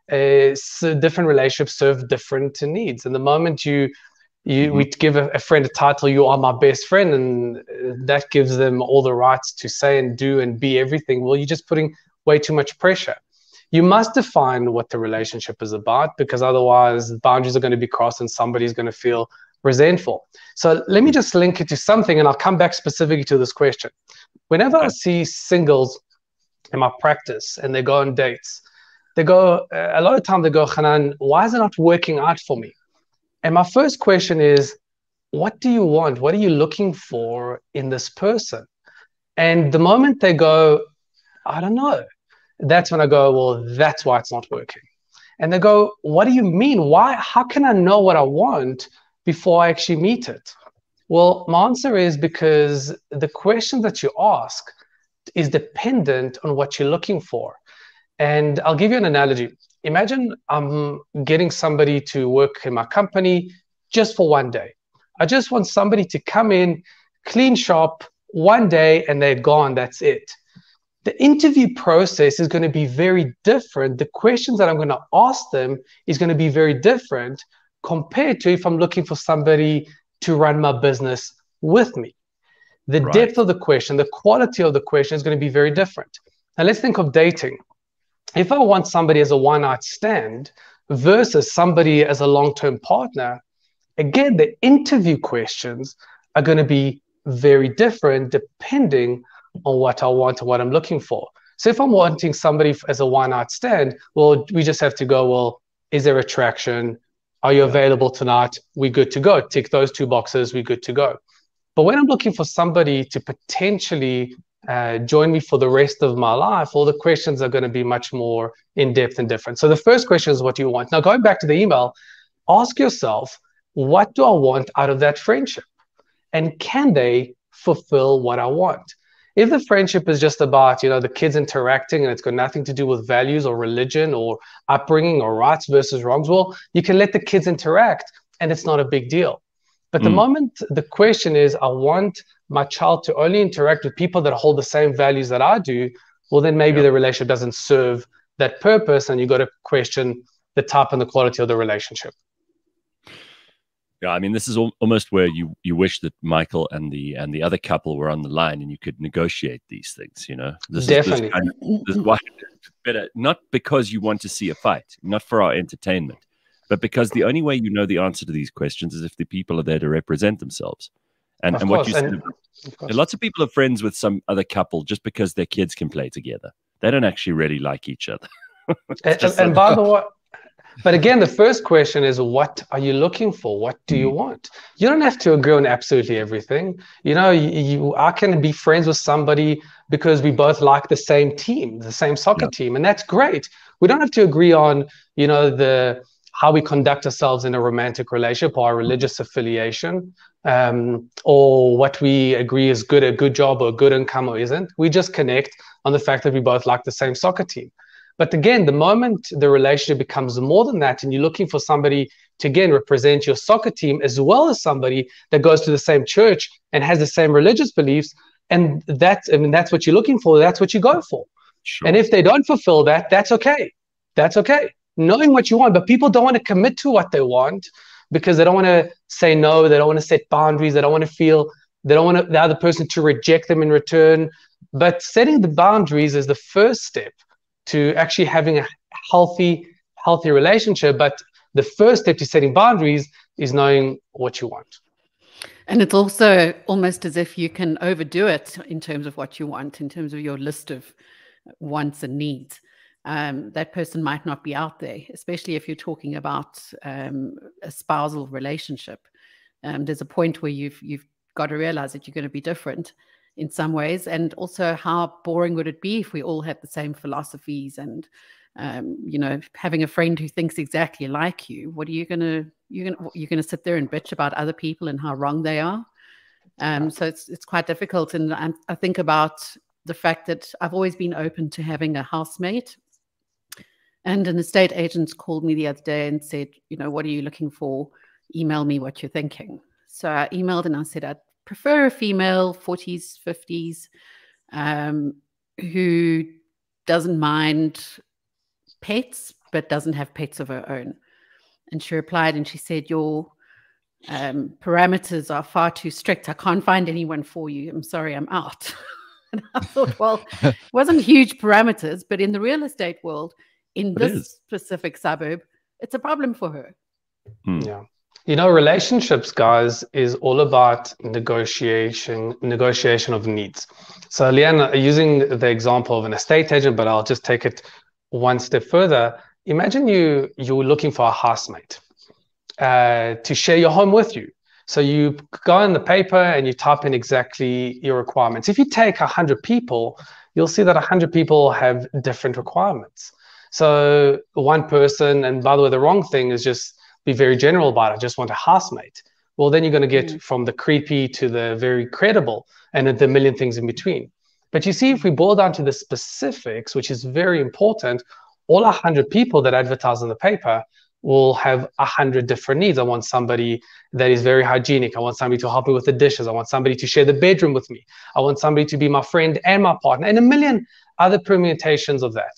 Different relationships serve different needs. And the moment we give a friend a title, you are my best friend, and that gives them all the rights to say and do and be everything. Well, you're just putting way too much pressure. You must define what the relationship is about, because otherwise boundaries are going to be crossed and somebody's going to feel resentful. So let me just link it to something, and I'll come back specifically to this question. Whenever I see singles in my practice and they go on dates, they go, a lot of time they go, Hanan, why is it not working out for me? And my first question is, what do you want? What are you looking for in this person? And the moment they go, I don't know, that's when I go, well, that's why it's not working. And they go, what do you mean? Why? How can I know what I want before I actually meet it? Well, my answer is because the question that you ask is dependent on what you're looking for. And I'll give you an analogy. Imagine I'm getting somebody to work in my company just for one day. I just want somebody to come in, clean shop, one day, and they're gone. That's it. The interview process is going to be very different. The questions that I'm going to ask them is going to be very different compared to if I'm looking for somebody to run my business with me. The depth of the question, the quality of the question is going to be very different. Now let's think of dating. If I want somebody as a one-night stand versus somebody as a long-term partner, again, the interview questions are going to be very different depending on what I want and what I'm looking for. So if I'm wanting somebody as a one-night stand, well, we just have to go, well, is there attraction? Are you available tonight? We're good to go. Tick those two boxes, we're good to go. But when I'm looking for somebody to potentially join me for the rest of my life, all the questions are going to be much more in-depth and different. So the first question is, what do you want? Now, going back to the email, ask yourself, what do I want out of that friendship? And can they fulfill what I want? If the friendship is just about, the kids interacting and it's got nothing to do with values or religion or upbringing or rights versus wrongs, well, you can let the kids interact and it's not a big deal. But the moment the question is, I want my child to only interact with people that hold the same values that I do, well, then maybe the relationship doesn't serve that purpose, and you got to question the type and the quality of the relationship. Yeah, I mean, this is almost where you wish that Michael and the other couple were on the line and you could negotiate these things. Definitely. This is why it's better, not because you want to see a fight, not for our entertainment, but because the only way you know the answer to these questions is if the people are there to represent themselves. And what you said, lots of people are friends with some other couple just because their kids can play together. They don't actually really like each other. and by the way, but again, the first question is, what are you looking for? What do you want? You don't have to agree on absolutely everything. I can be friends with somebody because we both like the same team, the same soccer team, and that's great. We don't have to agree on, how we conduct ourselves in a romantic relationship or a religious affiliation, or what we agree is a good job or a good income or isn't. We just connect on the fact that we both like the same soccer team. But again, the moment the relationship becomes more than that, and you're looking for somebody to, again, represent your soccer team, as well as somebody that goes to the same church and has the same religious beliefs, and that's what you're looking for, that's what you go for. Sure. And if they don't fulfill that, that's okay. That's okay. Knowing what you want, but people don't want to commit to what they want because they don't want to say no, they don't want to set boundaries, they don't want the other person to reject them in return. But setting the boundaries is the first step to actually having a healthy relationship. But the first step to setting boundaries is knowing what you want. And it's also almost as if you can overdo it in terms of what you want, in terms of your list of wants and needs. That person might not be out there, especially if you're talking about a spousal relationship. There's a point where you've got to realize that you're going to be different in some ways, and also how boring would it be if we all had the same philosophies and having a friend who thinks exactly like you. What are you're going to sit there and bitch about other people and how wrong they are? So it's quite difficult, and I think about the fact that I've always been open to having a housemate. And an estate agent called me the other day and said, what are you looking for? Email me what you're thinking. So I emailed and I said, I'd prefer a female, 40s, 50s, who doesn't mind pets, but doesn't have pets of her own. And she replied and she said, your parameters are far too strict. I can't find anyone for you. I'm sorry, I'm out. And I thought, well, it wasn't huge parameters, but in the real estate world, in this specific suburb, it's a problem for her. Yeah. Relationships, guys, is all about negotiation of needs. So, Leanne, using the example of an estate agent, but I'll just take it one step further. Imagine you're looking for a housemate to share your home with you. So you go in the paper and you type in exactly your requirements. If you take 100 people, you'll see that 100 people have different requirements. So one person, and by the way, the wrong thing is just be very general about it. I just want a housemate. Well, then you're going to get from the creepy to the very credible and the million things in between. But you see, if we boil down to the specifics, which is very important, all 100 people that advertise in the paper will have 100 different needs. I want somebody that is very hygienic. I want somebody to help me with the dishes. I want somebody to share the bedroom with me. I want somebody to be my friend and my partner, and a million other permutations of that.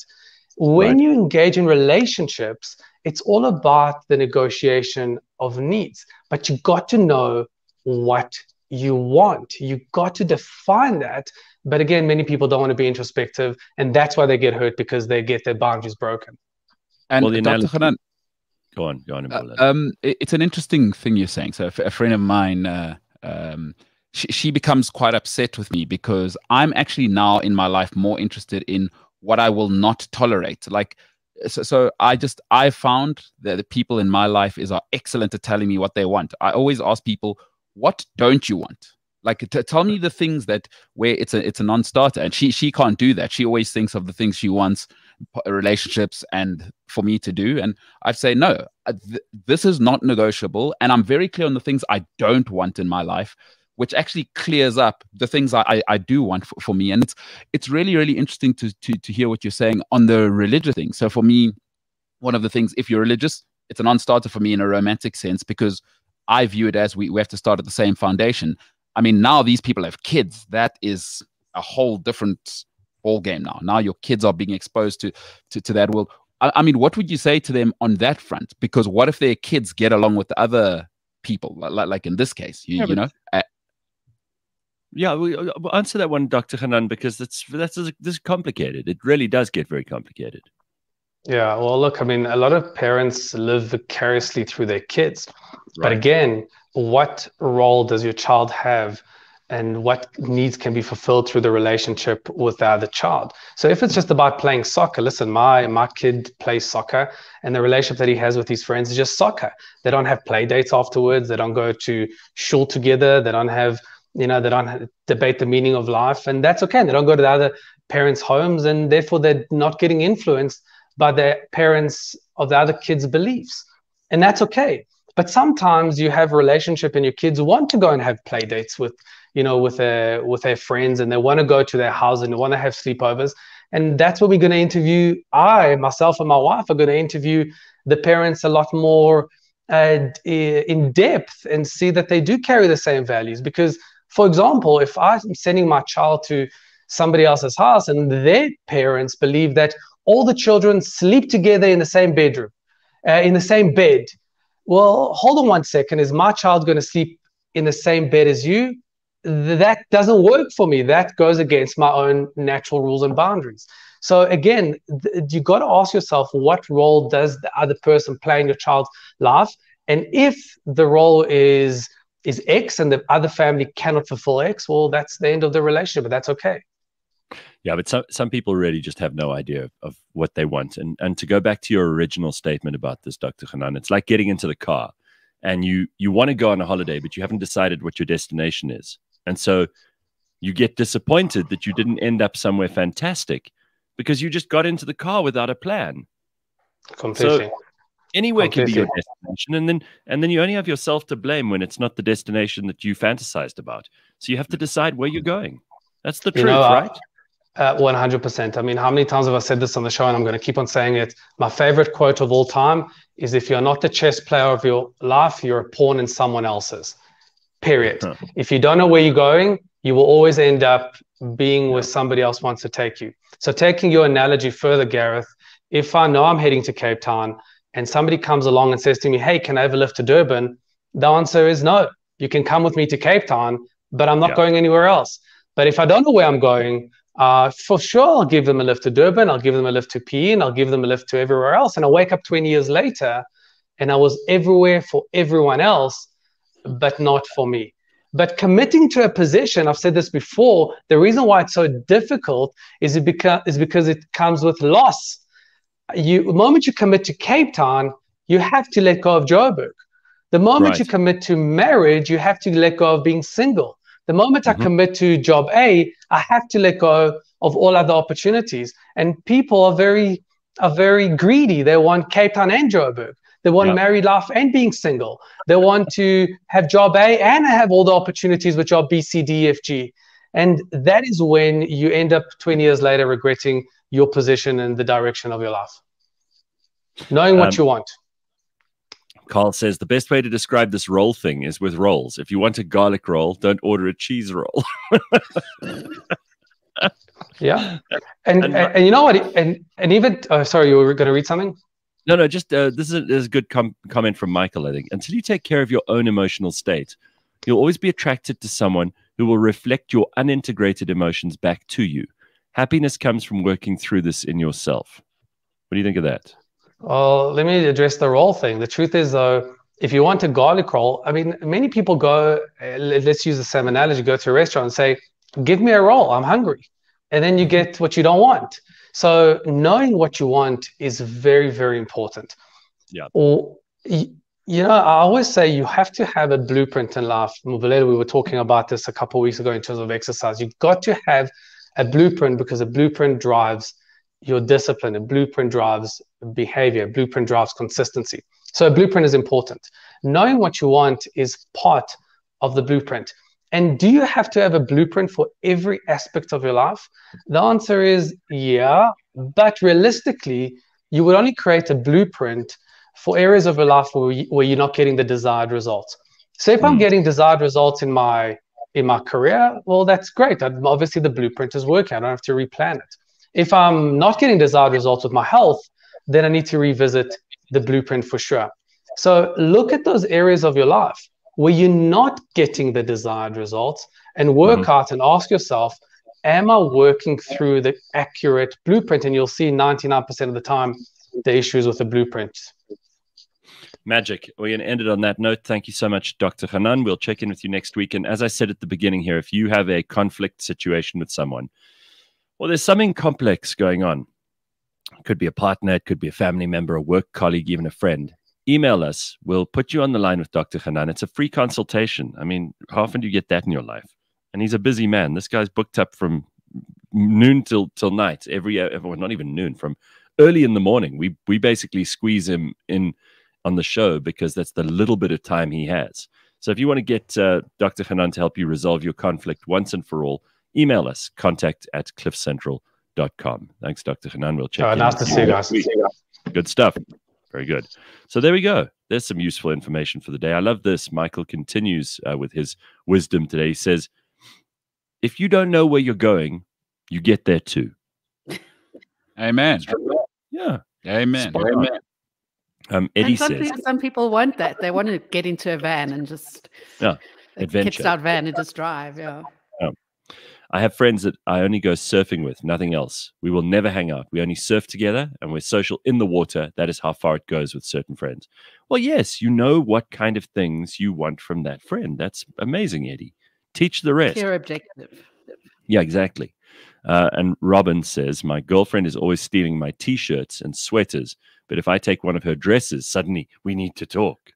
When you engage in relationships, it's all about the negotiation of needs, but you got to know what you want. You got to define that. But again, many people don't want to be introspective, and that's why they get hurt, because they get their boundaries broken. And Dr. Hanan, go on. It's an interesting thing you're saying. So a friend of mine, she becomes quite upset with me because I'm actually now in my life more interested in what I will not tolerate. So I found that the people in my life are excellent at telling me what they want. I always ask people, what don't you want? Like, tell me the things that where it's a non-starter, and she can't do that. She always thinks of the things she wants, relationships, and for me to do. And I'd say, no, this is not negotiable. And I'm very clear on the things I don't want in my life, which actually clears up the things I do want for me. And it's really, really interesting to hear what you're saying on the religious thing. So for me, one of the things, if you're religious, it's a non-starter for me in a romantic sense, because I view it as we have to start at the same foundation. I mean, now these people have kids. That is a whole different ball game now. Now your kids are being exposed to that world. I mean, what would you say to them on that front? Because what if their kids get along with the other people, like in this case, you know? Yeah, we'll answer that one, Dr. Hanan, because this is complicated. It really does get very complicated. Yeah, well, look, I mean, a lot of parents live vicariously through their kids. Right. But again, what role does your child have, and what needs can be fulfilled through the relationship with the other child? So if it's just about playing soccer, listen, my kid plays soccer, and the relationship that he has with his friends is just soccer. They don't have play dates afterwards. They don't go to shul together. They don't have, they don't debate the meaning of life, and that's okay. They don't go to the other parents' homes, and therefore they're not getting influenced by the parents of the other kids' beliefs, and that's okay. But sometimes you have a relationship and your kids want to go and have play dates with their friends, and they want to go to their house and they want to have sleepovers. And that's what we're going to interview. Myself and my wife are going to interview the parents a lot more in depth and see that they do carry the same values. Because, for example, if I'm sending my child to somebody else's house and their parents believe that all the children sleep together in the same bedroom, in the same bed, well, hold on one second. Is my child going to sleep in the same bed as you? That doesn't work for me. That goes against my own natural rules and boundaries. So again, you got to ask yourself, what role does the other person play in your child's life? And if the role is X and the other family cannot fulfill X, well, that's the end of the relationship, but that's okay. Yeah, but some people really just have no idea of what they want. And to go back to your original statement about this, Dr. Hanan, it's like getting into the car and you want to go on a holiday, but you haven't decided what your destination is. And so you get disappointed that you didn't end up somewhere fantastic because you just got into the car without a plan. Completely. So anywhere can be your destination. And then you only have yourself to blame when it's not the destination that you fantasized about. So you have to decide where you're going. That's the truth, right? 100%. I mean, how many times have I said this on the show, and I'm going to keep on saying it? My favorite quote of all time is, if you're not the chess player of your life, you're a pawn in someone else's. Period. If you don't know where you're going, you will always end up being where somebody else wants to take you. So taking your analogy further, Gareth, if I know I'm heading to Cape Town and somebody comes along and says to me, hey, can I have a lift to Durban? The answer is no. You can come with me to Cape Town, but I'm not going anywhere else. But if I don't know where I'm going, for sure, I'll give them a lift to Durban, I'll give them a lift to PE, and I'll give them a lift to everywhere else. And I wake up 20 years later and I was everywhere for everyone else, but not for me. But committing to a position, I've said this before, the reason why it's so difficult is because it comes with loss. The moment you commit to Cape Town, you have to let go of Joburg. The moment you commit to marriage, you have to let go of being single. The moment I commit to job A, I have to let go of all other opportunities. And people are very greedy. They want Cape Town and Joburg. They want married life and being single. They want to have job A and have all the opportunities with job B, C, D, F, G. And that is when you end up 20 years later regretting your position and the direction of your life. Knowing what you want. Carl says the best way to describe this roll thing is with rolls. If you want a garlic roll, don't order a cheese roll. Yeah. And you know what? And even, sorry, you were going to read something? No, just this is a good comment from Michael, I think. Until you take care of your own emotional state, you'll always be attracted to someone who will reflect your unintegrated emotions back to you. Happiness comes from working through this in yourself. What do you think of that? Well, let me address the roll thing. The truth is, though, if you want a garlic roll, I mean, many people go, let's use the same analogy, go to a restaurant and say, give me a roll, I'm hungry. And then you get what you don't want. So knowing what you want is very, very important. Yeah. Or I always say you have to have a blueprint in life. Mvulelo, we were talking about this a couple of weeks ago in terms of exercise. You've got to have a blueprint because a blueprint drives your discipline. A blueprint drives behavior. A blueprint drives consistency. So a blueprint is important. Knowing what you want is part of the blueprint. And do you have to have a blueprint for every aspect of your life? The answer is yeah, but realistically, you would only create a blueprint for areas of your life where you're not getting the desired results. So if I'm getting desired results in my career, well, that's great. Obviously, the blueprint is working. I don't have to replan it. If I'm not getting desired results with my health, then I need to revisit the blueprint for sure. So look at those areas of your life where you're not getting the desired results and work out and ask yourself, am I working through the accurate blueprint? And you'll see 99% of the time, the issues with the blueprint. Magic. We're going to end it on that note. Thank you so much, Dr. Hanan. We'll check in with you next week. And as I said at the beginning here, if you have a conflict situation with someone, or there's something complex going on, it could be a partner, it could be a family member, a work colleague, even a friend, email us. We'll put you on the line with Dr. Hanan. It's a free consultation. I mean, how often do you get that in your life? And he's a busy man. This guy's booked up from noon till night, well, not even noon, from early in the morning. We basically squeeze him in on the show because that's the little bit of time he has. So if you want to get Dr. Hanan to help you resolve your conflict once and for all, email us, contact@cliffcentral.com. Thanks, Dr. Hanan. We'll check in. Nice to see you guys. Good stuff. Very good. So there we go. There's some useful information for the day. I love this. Michael continues with his wisdom today. He says, if you don't know where you're going, you get there too. Amen. Yeah. Amen. Amen. Eddie says some people want that. They want to get into a van and just adventure. Kickstart van and just drive. Yeah. I have friends that I only go surfing with, nothing else. We will never hang out. We only surf together and we're social in the water. That is how far it goes with certain friends. Well, yes, you know what kind of things you want from that friend. That's amazing, Eddie. Teach the rest. Clear objective. Yeah, exactly. And Robin says, my girlfriend is always stealing my T-shirts and sweaters, but if I take one of her dresses, suddenly we need to talk.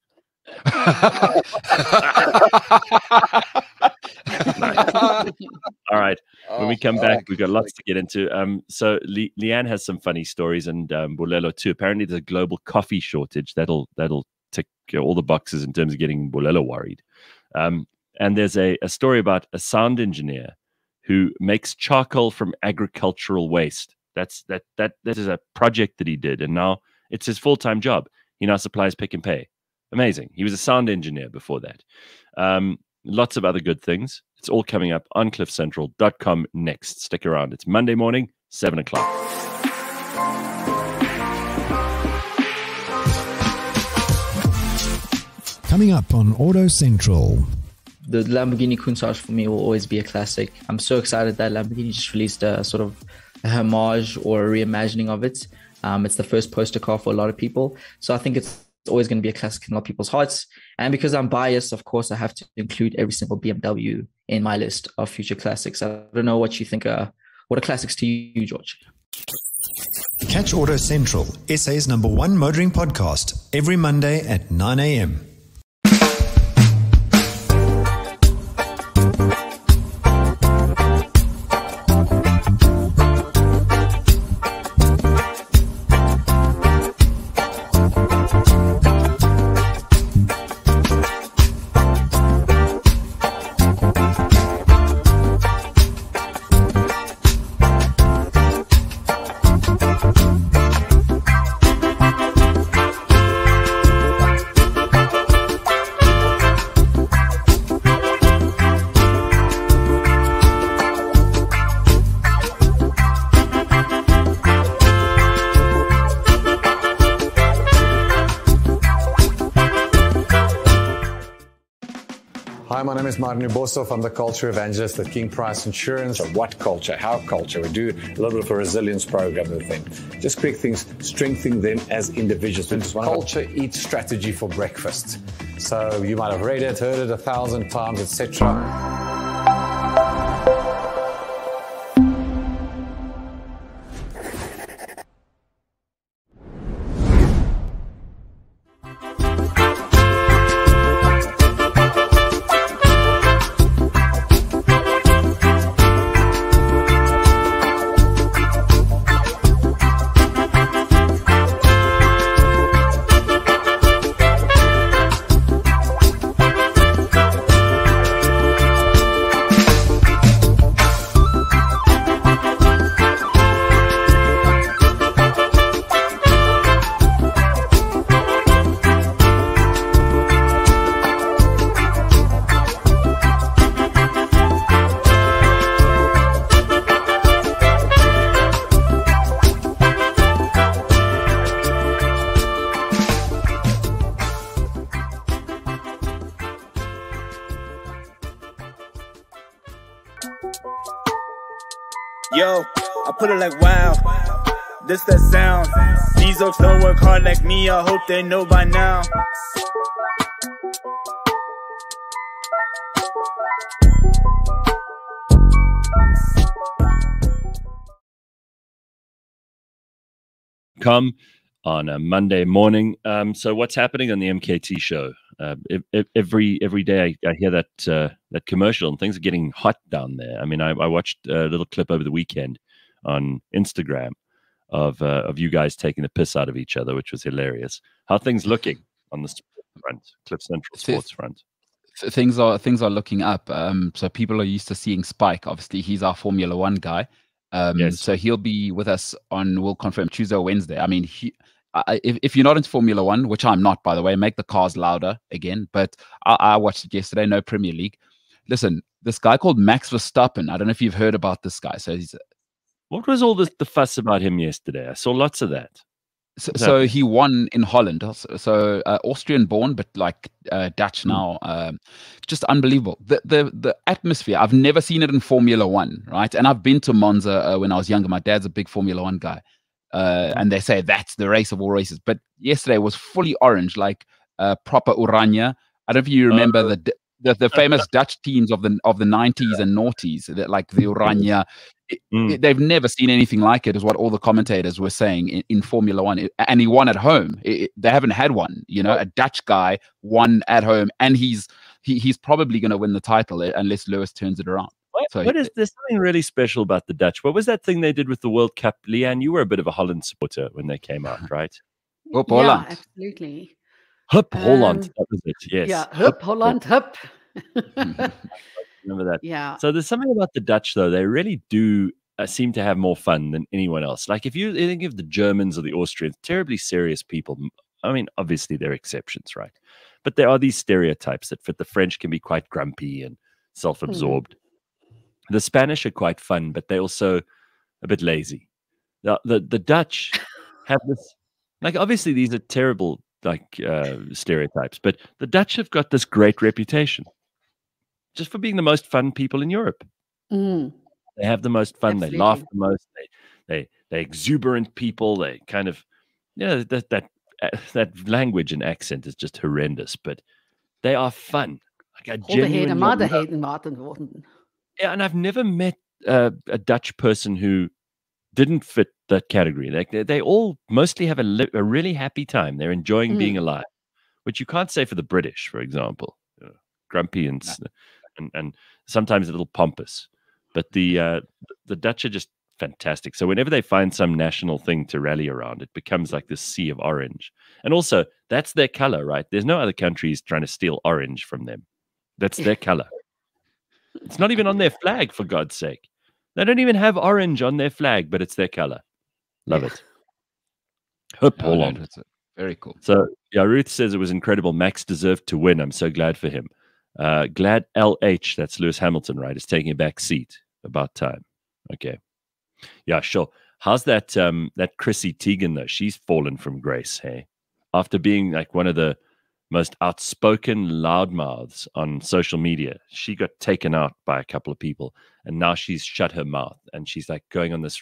All right. When we come back, we've got lots to get into. So Leanne has some funny stories, and Mvulelo too. Apparently, there's a global coffee shortage that'll tick all the boxes in terms of getting Mvulelo worried. And there's a story about a sound engineer who makes charcoal from agricultural waste. That is a project that he did, and now it's his full-time job. He now supplies Pick n Pay. Amazing. He was a sound engineer before that. Lots of other good things. It's all coming up on cliffcentral.com next. Stick around. It's Monday morning, 7 o'clock. Coming up on Auto Central. The Lamborghini Countach for me will always be a classic. I'm so excited that Lamborghini just released a sort of a homage or a reimagining of it. It's the first poster car for a lot of people. So I think it's always going to be a classic in a lot of people's hearts. And because I'm biased, of course, I have to include every single BMW in my list of future classics. I don't know what you think. What are classics to you, George? Catch Auto Central, SA's #1 motoring podcast, every Monday at 9 a.m. Hi, my name is Martin Bosov. I'm the culture evangelist at King Price Insurance. So what culture? How culture? We do a little bit of a resilience program with them. Just quick things, strengthening them as individuals. Culture eats strategy for breakfast. So you might have read it, heard it 1,000 times, etc. Yo, I put it like wow. This that sound. These oaks don't work hard like me. I hope they know by now. Come on a Monday morning. So what's happening on the MKT show? Every day I hear that commercial, and things are getting hot down there. I mean, I watched a little clip over the weekend on Instagram of you guys taking the piss out of each other, which was hilarious. How are things looking on the sports front, Cliff Central sports front? Things are looking up. So people are used to seeing Spike. Obviously, he's our Formula One guy. Yes. So he'll be with us on, we'll confirm, Tuesday or Wednesday. I mean, if you're not into Formula One, which I'm not, by the way, make the cars louder again. But I watched it yesterday, no Premier League. Listen, this guy called Max Verstappen, I don't know if you've heard about this guy. So what was all the fuss about him yesterday? I saw lots of that. So he won in Holland. So Austrian born, but like Dutch now. Just unbelievable. The atmosphere. I've never seen it in Formula One, right? And I've been to Monza when I was younger. My dad's a big Formula One guy. And they say that's the race of all races. But yesterday was fully orange, like proper Oranje. I don't know if you remember the famous Dutch teams of the 90s and noughties, that like the Oranje. They've never seen anything like it, is what all the commentators were saying in Formula One. And he won at home. They haven't had one, a Dutch guy won at home, and he's probably going to win the title unless Lewis turns it around. There's something really special about the Dutch. What was that thing they did with the World Cup? Leanne, you were a bit of a Holland supporter when they came out, right? Hup Holland. Yeah, absolutely. Hup Holland, that was it, yes. Yeah, Hup Holland, Hup. Remember that? Yeah. So there's something about the Dutch, though. They really do seem to have more fun than anyone else. Like if you think of the Germans or the Austrians, terribly serious people. I mean, obviously there are exceptions, right? But there are these stereotypes that fit. The French can be quite grumpy and self-absorbed. The Spanish are quite fun, but they're also a bit lazy. The Dutch have this, like, obviously these are terrible, like, stereotypes, but the Dutch have got this great reputation just for being the most fun people in Europe. They have the most fun. Absolutely. They laugh the most. They exuberant people. They kind of, that language and accent is just horrendous, but they are fun. Like Yeah, and I've never met a Dutch person who didn't fit that category. Like they all mostly have a really happy time. They're enjoying being alive, which you can't say for the British, for example. Grumpy and sometimes a little pompous. But the Dutch are just fantastic. So whenever they find some national thing to rally around, it becomes like this sea of orange. And also, that's their color, right? There's no other countries trying to steal orange from them. That's their color. It's not even on their flag, for God's sake. They don't even have orange on their flag, but it's their color. Love it. Hup Holland. That's very cool. So, yeah, Ruth says it was incredible. Max deserved to win. I'm so glad for him. Glad LH, that's Lewis Hamilton, right, is taking a back seat. About time. Okay. Yeah, sure. How's that that Chrissy Teigen, though? She's fallen from grace, hey? After being like one of the most outspoken loudmouths on social media, she got taken out by a couple of people, and now she's shut her mouth, and she's like going on this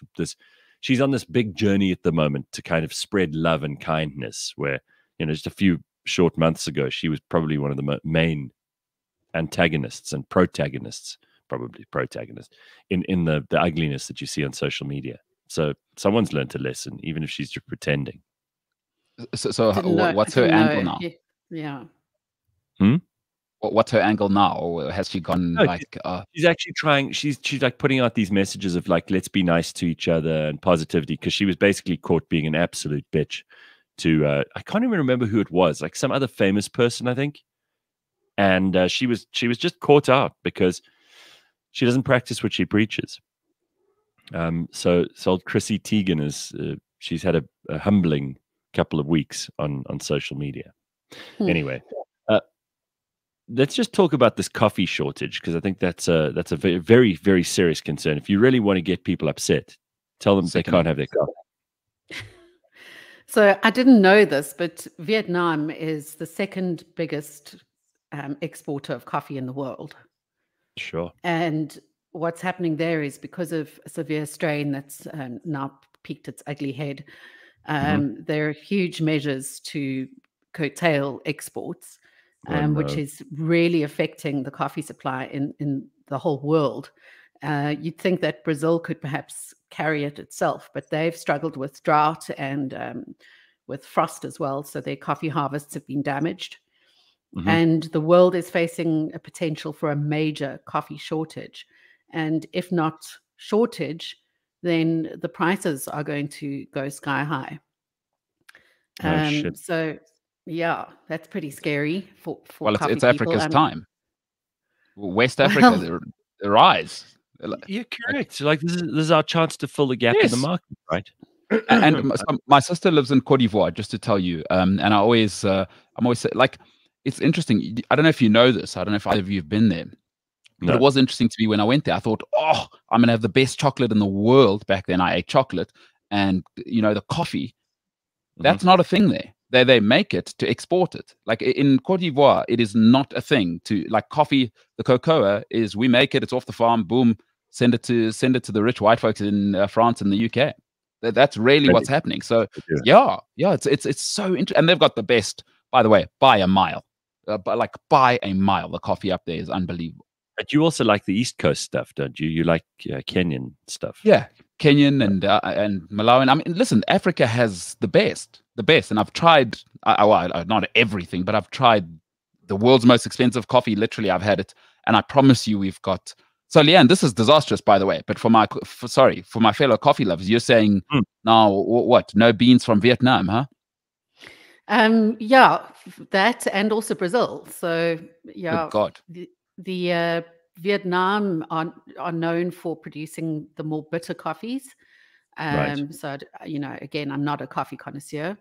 she's on this big journey at the moment to kind of spread love and kindness, where, just a few short months ago, she was probably one of the main antagonists and protagonists, probably protagonist, in the ugliness that you see on social media. So someone's learned a lesson, even if she's just pretending. So what's her angle now? Yeah. What's her angle now? Or has she gone she's actually trying, she's like putting out these messages of like, let's be nice to each other and positivity, because she was basically caught being an absolute bitch to I can't even remember who it was, like some other famous person, I think. And she was just caught out because she doesn't practice what she preaches. So old Chrissy Teigen is she's had a humbling couple of weeks on social media. Anyway, let's just talk about this coffee shortage, because I think that's a very, very, very serious concern. If you really want to get people upset, tell them they can't have their coffee. So I didn't know this, but Vietnam is the second biggest exporter of coffee in the world. Sure. And what's happening there is because of a severe strain that's now peaked its ugly head. There are huge measures to curtail exports, which is really affecting the coffee supply in the whole world. You'd think that Brazil could perhaps carry it itself, but they've struggled with drought and with frost as well. So their coffee harvests have been damaged. And the world is facing a potential for a major coffee shortage. And if not shortage, then the prices are going to go sky high. So, yeah, that's pretty scary for well, coffee it's Africa's people. time. West Africa, the rise. You're correct. Like this is our chance to fill the gap in the market, right? And my sister lives in Cote d'Ivoire, just to tell you. And I'm always say, like, it's interesting. I don't know if you know this. I don't know if either of you have been there. But it was interesting to me when I went there. I thought, oh, I'm going to have the best chocolate in the world. Back then, I ate chocolate. And, the coffee, that's not a thing there. They make it to export it. Like in Cote d'Ivoire, it is not a thing to, like, coffee. The cocoa is, we make it. It's off the farm. Boom. Send it to the rich white folks in France and the UK. That's really what's happening. So, it's so interesting. And they've got the best, by the way, by a mile. By a mile. The coffee up there is unbelievable. But you also like the East Coast stuff, don't you? You like Kenyan stuff. Yeah, Kenyan and Malawian. I mean, listen, Africa has the best. And I've tried, not everything, but I've tried the world's most expensive coffee. Literally, I've had it. And I promise you, we've got... So, Leanne, this is disastrous, by the way. But for my fellow coffee lovers, you're saying, now, what? No beans from Vietnam, huh? Yeah, that and also Brazil. So, yeah. Good God. The Vietnam are known for producing the more bitter coffees. So, again, I'm not a coffee connoisseur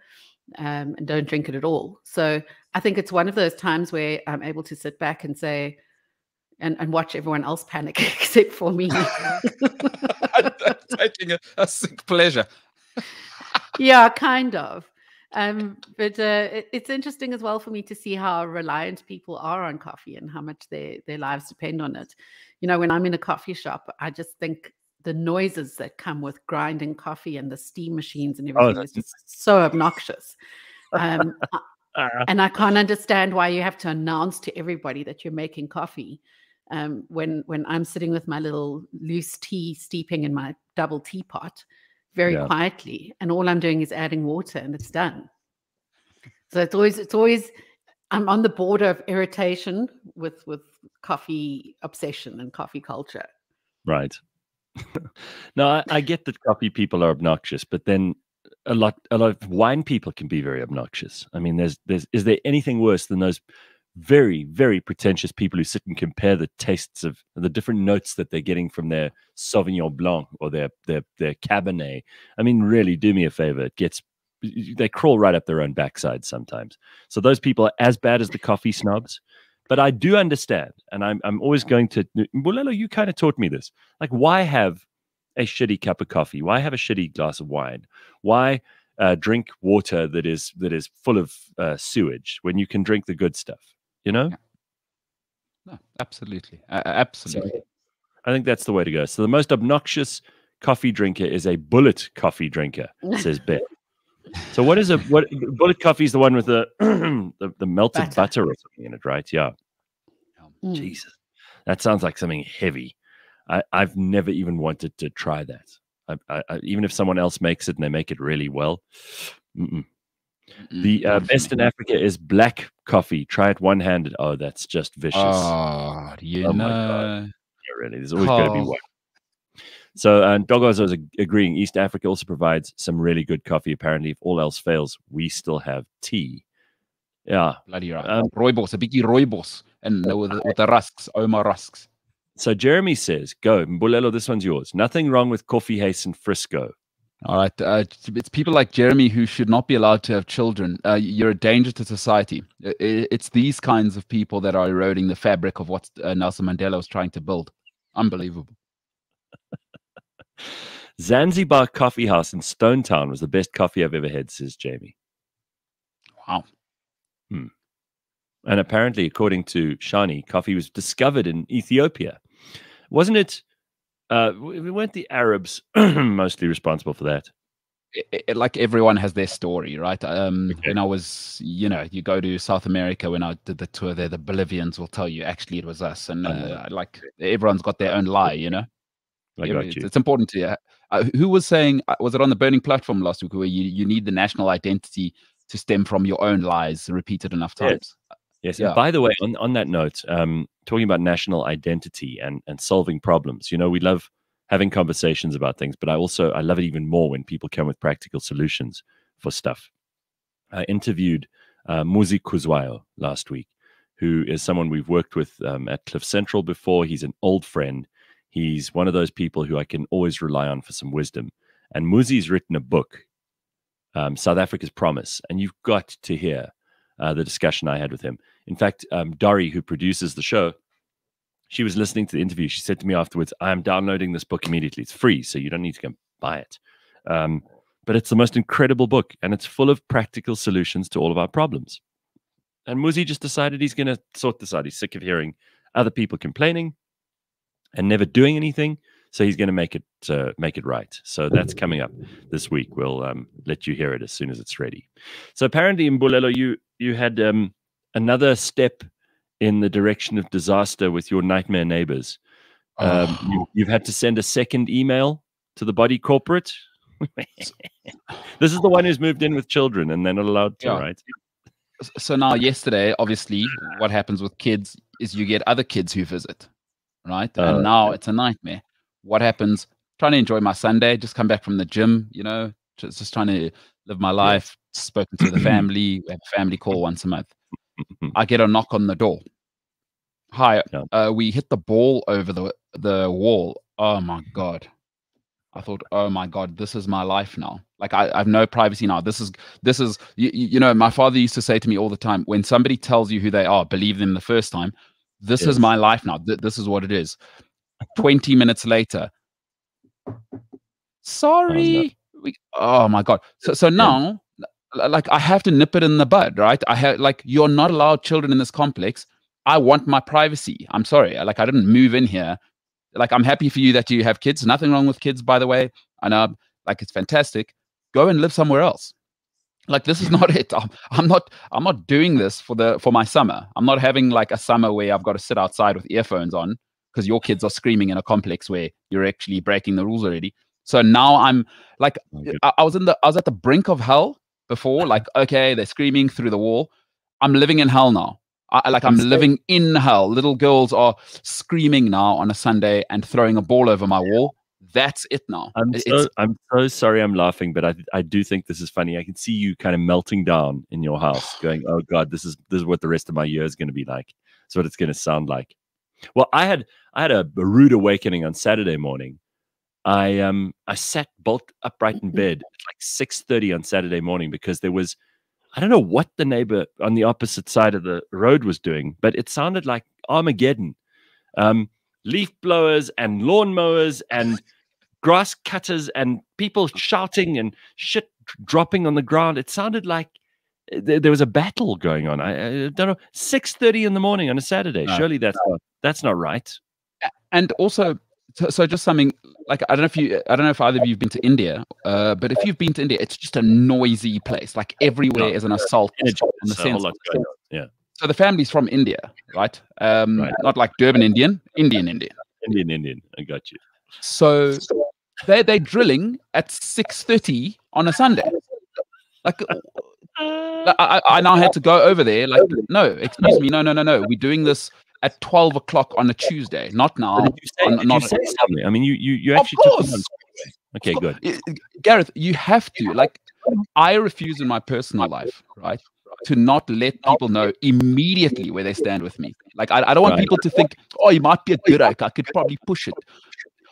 and don't drink it at all. So I think it's one of those times where I'm able to sit back and say, and watch everyone else panic except for me. Taking a sick pleasure. Yeah, kind of. But it's interesting as well for me to see how reliant people are on coffee and how much their lives depend on it. When I'm in a coffee shop, I just think the noises that come with grinding coffee and the steam machines and everything is just so obnoxious. And I can't understand why you have to announce to everybody that you're making coffee when I'm sitting with my little loose tea steeping in my double teapot very quietly, and all I'm doing is adding water and it's done. So it's always I'm on the border of irritation with coffee obsession and coffee culture. Right. No, I get that coffee people are obnoxious, but then a lot of wine people can be very obnoxious. I mean, is there anything worse than those very, very pretentious people who sit and compare the tastes of the different notes that they're getting from their Sauvignon Blanc or their Cabernet? I mean, really, do me a favor. They crawl right up their own backside sometimes. So those people are as bad as the coffee snobs. But I do understand, and I'm always going to. Bulelo, you kind of taught me this. Like, why have a shitty cup of coffee? Why have a shitty glass of wine? Why drink water that is full of sewage when you can drink the good stuff? No, absolutely, absolutely. So I think that's the way to go. So the most obnoxious coffee drinker is a bullet coffee drinker, says Ben. So what bullet coffee is the one with the melted butter or something in it, right? Yeah. Jesus, that sounds like something heavy. I've never even wanted to try that. I even if someone else makes it and they make it really well. The best in Africa is black coffee. Try it one-handed. Oh, that's just vicious. Oh, my God. Yeah, really. There's always going to be one. So, and Dogozo is agreeing. East Africa also provides some really good coffee. Apparently, if all else fails, we still have tea. Yeah. Bloody right. Rooibos, a biggie rooibos. And with the rusks, Oma rusks. So Jeremy says, go. Mbulelo, this one's yours. Nothing wrong with Coffee Haze in Frisco. All right. It's people like Jeremy who should not be allowed to have children. You're a danger to society. It's these kinds of people that are eroding the fabric of what Nelson Mandela was trying to build. Unbelievable. Zanzibar Coffee House in Stone Town was the best coffee I've ever had, says Jamie. Wow. And apparently, according to Shani, coffee was discovered in Ethiopia. Wasn't it weren't the Arabs mostly responsible for that? Like everyone has their story, right? When I was, you go to South America, when I did the tour there, the Bolivians will tell you actually it was us, and like everyone's got their own lie, It's important to who was saying, was it on the Burning Platform last week, where you need the national identity to stem from your own lies repeated enough times? Yes. Yeah. And by the way, on that note, talking about national identity and solving problems, we love having conversations about things, but I love it even more when people come with practical solutions for stuff. I interviewed Muzi Kuzwayo last week, who is someone we've worked with at Cliff Central before. He's an old friend. He's one of those people who I can always rely on for some wisdom. And Muzi's written a book, South Africa's Promise, and you've got to hear the discussion I had with him. In fact, Dori, who produces the show, she was listening to the interview. She said to me afterwards, I'm downloading this book immediately. It's free, so you don't need to go buy it. But it's the most incredible book, and it's full of practical solutions to all of our problems. And Muzi just decided he's going to sort this out. He's sick of hearing other people complaining and never doing anything, so he's going to make it right. So that's coming up this week. We'll let you hear it as soon as it's ready. So apparently, Mbulelo, you had another step in the direction of disaster with your nightmare neighbors. You've had to send a second email to the body corporate. This is the one who's moved in with children and they're not allowed to, right? So now, yesterday, obviously, what happens with kids is you get other kids who visit, right? And now it's a nightmare. What happens? Trying to enjoy my Sunday, just come back from the gym, just trying to live my life, spoken to the family, we have a family call once a month. I get a knock on the door. Hi, we hit the ball over the wall. Oh my God. I thought, oh my God, this is my life now. Like I have no privacy now. This is my father used to say to me all the time, when somebody tells you who they are, believe them the first time. This is my life now. This is what it is. 20 minutes later. Sorry. Oh my God. So now, like, I have to nip it in the bud, right? You're not allowed children in this complex. I want my privacy. I'm sorry. Like, I didn't move in here. Like, I'm happy for you that you have kids. Nothing wrong with kids, by the way. I know, like, it's fantastic. Go and live somewhere else. Like, this is not it. I'm not doing this for my summer. I'm not having like a summer where I've got to sit outside with earphones on because your kids are screaming in a complex where you're actually breaking the rules already. So now I'm like, I was at the brink of hell before. Like, okay, they're screaming through the wall. I'm living in hell now. I'm living in hell. Little girls are screaming now on a Sunday and throwing a ball over my wall. That's it now. I'm so sorry I'm laughing, but I do think this is funny. I can see you kind of melting down in your house going, oh God, this is what the rest of my year is going to be like. It's what it's going to sound like. Well, I had a rude awakening on Saturday morning. I sat bolt upright in bed at like 6:30 on Saturday morning because there was, I don't know what the neighbor on the opposite side of the road was doing, but it sounded like Armageddon. Leaf blowers and lawnmowers and grass cutters and people shouting and shit dropping on the ground. It sounded like there was a battle going on. I don't know, 6:30 in the morning on a Saturday. No. Surely that's not right. And also, so just something like, I don't know if either of you've been to India, but if you've been to India, it's just a noisy place. Like everywhere is an assault in the sense. Yeah. So the family's from India, right? Not like Durban Indian. Indian. I got you. So they're drilling at 6:30 on a Sunday. Like, I now had to go over there. Like, no, excuse me, no. We're doing this at 12 o'clock on a Tuesday, not now. Did you say something? I mean, you actually took them on. Okay, good. Gareth, you have to. Like, I refuse in my personal life, right, to not let people know immediately where they stand with me. Like, I don't want people to think, oh, you might be a good oak. I could probably push it.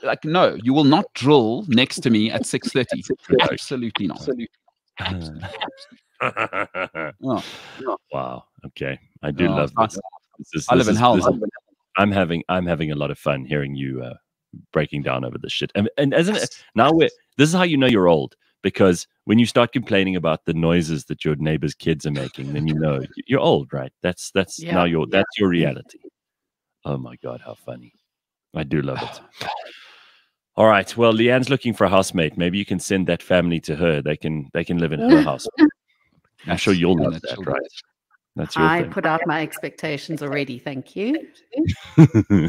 Like, no, you will not drill next to me at 6:30. Absolutely not. Wow. Okay. I do love this. I live in hell. I'm having a lot of fun hearing you breaking down over this shit. And isn't it now? This is how you know you're old, because when you start complaining about the noises that your neighbors' kids are making, then you know you're old, right? That's now that's your reality. Oh my God, how funny! I do love it. All right. Well, Leanne's looking for a housemate. Maybe you can send that family to her. They can live in her house. I'm sure you'll love that, right? That's your I thing. put out my expectations already. Thank you.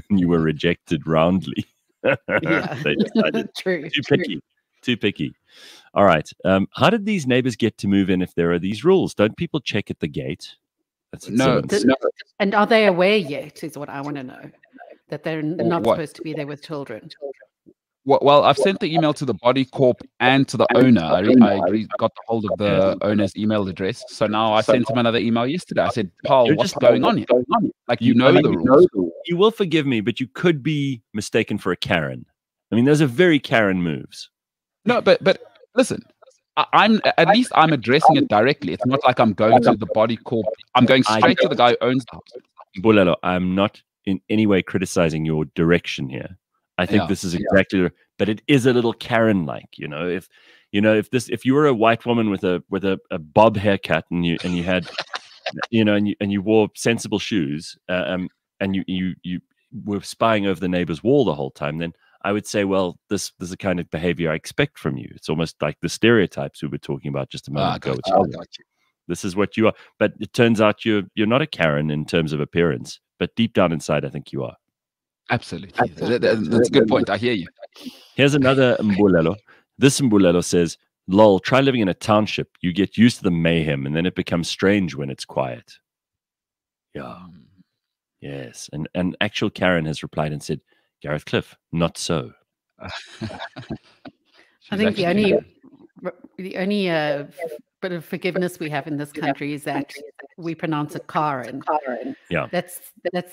You were rejected roundly. Yeah. They decided True. Too picky. All right. How did these neighbors get to move in if there are these rules? Don't people check at the gate? No. And are they aware yet, is what I want to know, that they're not supposed to be there with children? Well, I've sent the email to the body corp and to the owner. I got the hold of the owner's email address. So now I sent him another email yesterday. I said, Paul, what's going on here? Like, you know the rules. You will forgive me, but you could be mistaken for a Karen. I mean, those are very Karen moves. No, but listen, I'm addressing it directly. It's not like I'm going to the body corp. I'm going straight to the guy who owns the house. Bulelo, I'm not in any way criticizing your direction here. I think this is exactly, but it is a little Karen-like, if you were a white woman with a bob haircut and you had, and you wore sensible shoes, and you were spying over the neighbor's wall the whole time, then I would say, well, this is the kind of behavior I expect from you. It's almost like the stereotypes we were talking about just a moment ago. This is what you are. But it turns out you're not a Karen in terms of appearance, but deep down inside, I think you are. Absolutely. That's a good point. I hear you. Here's another Mbulelo. This Mbulelo says, lol, try living in a township. You get used to the mayhem, and then it becomes strange when it's quiet. Yeah. Yes. And actual Karen has replied and said, Gareth Cliff, not so. I think the only bit of forgiveness we have in this country is that we pronounce it Karen. Yeah, that's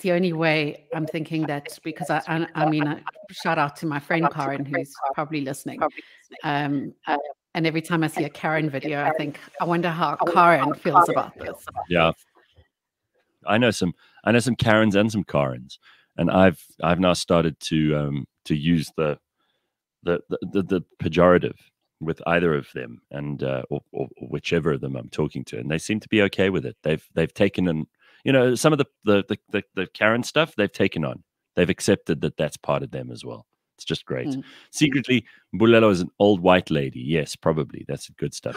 the only way I'm thinking that, because I mean, shout out to my friend Karen, who's probably listening. And every time I see a Karen video, I think, I wonder how Karen feels about this. Yeah, I know some Karens and some Karens, and I've now started to use the pejorative with either of them, and or whichever of them I'm talking to, and they seem to be okay with it. They've taken on, some of the Karen stuff they've taken on. They've accepted that that's part of them as well. It's just great. Secretly, Mbulelo is an old white lady. Yes, probably. That's good stuff.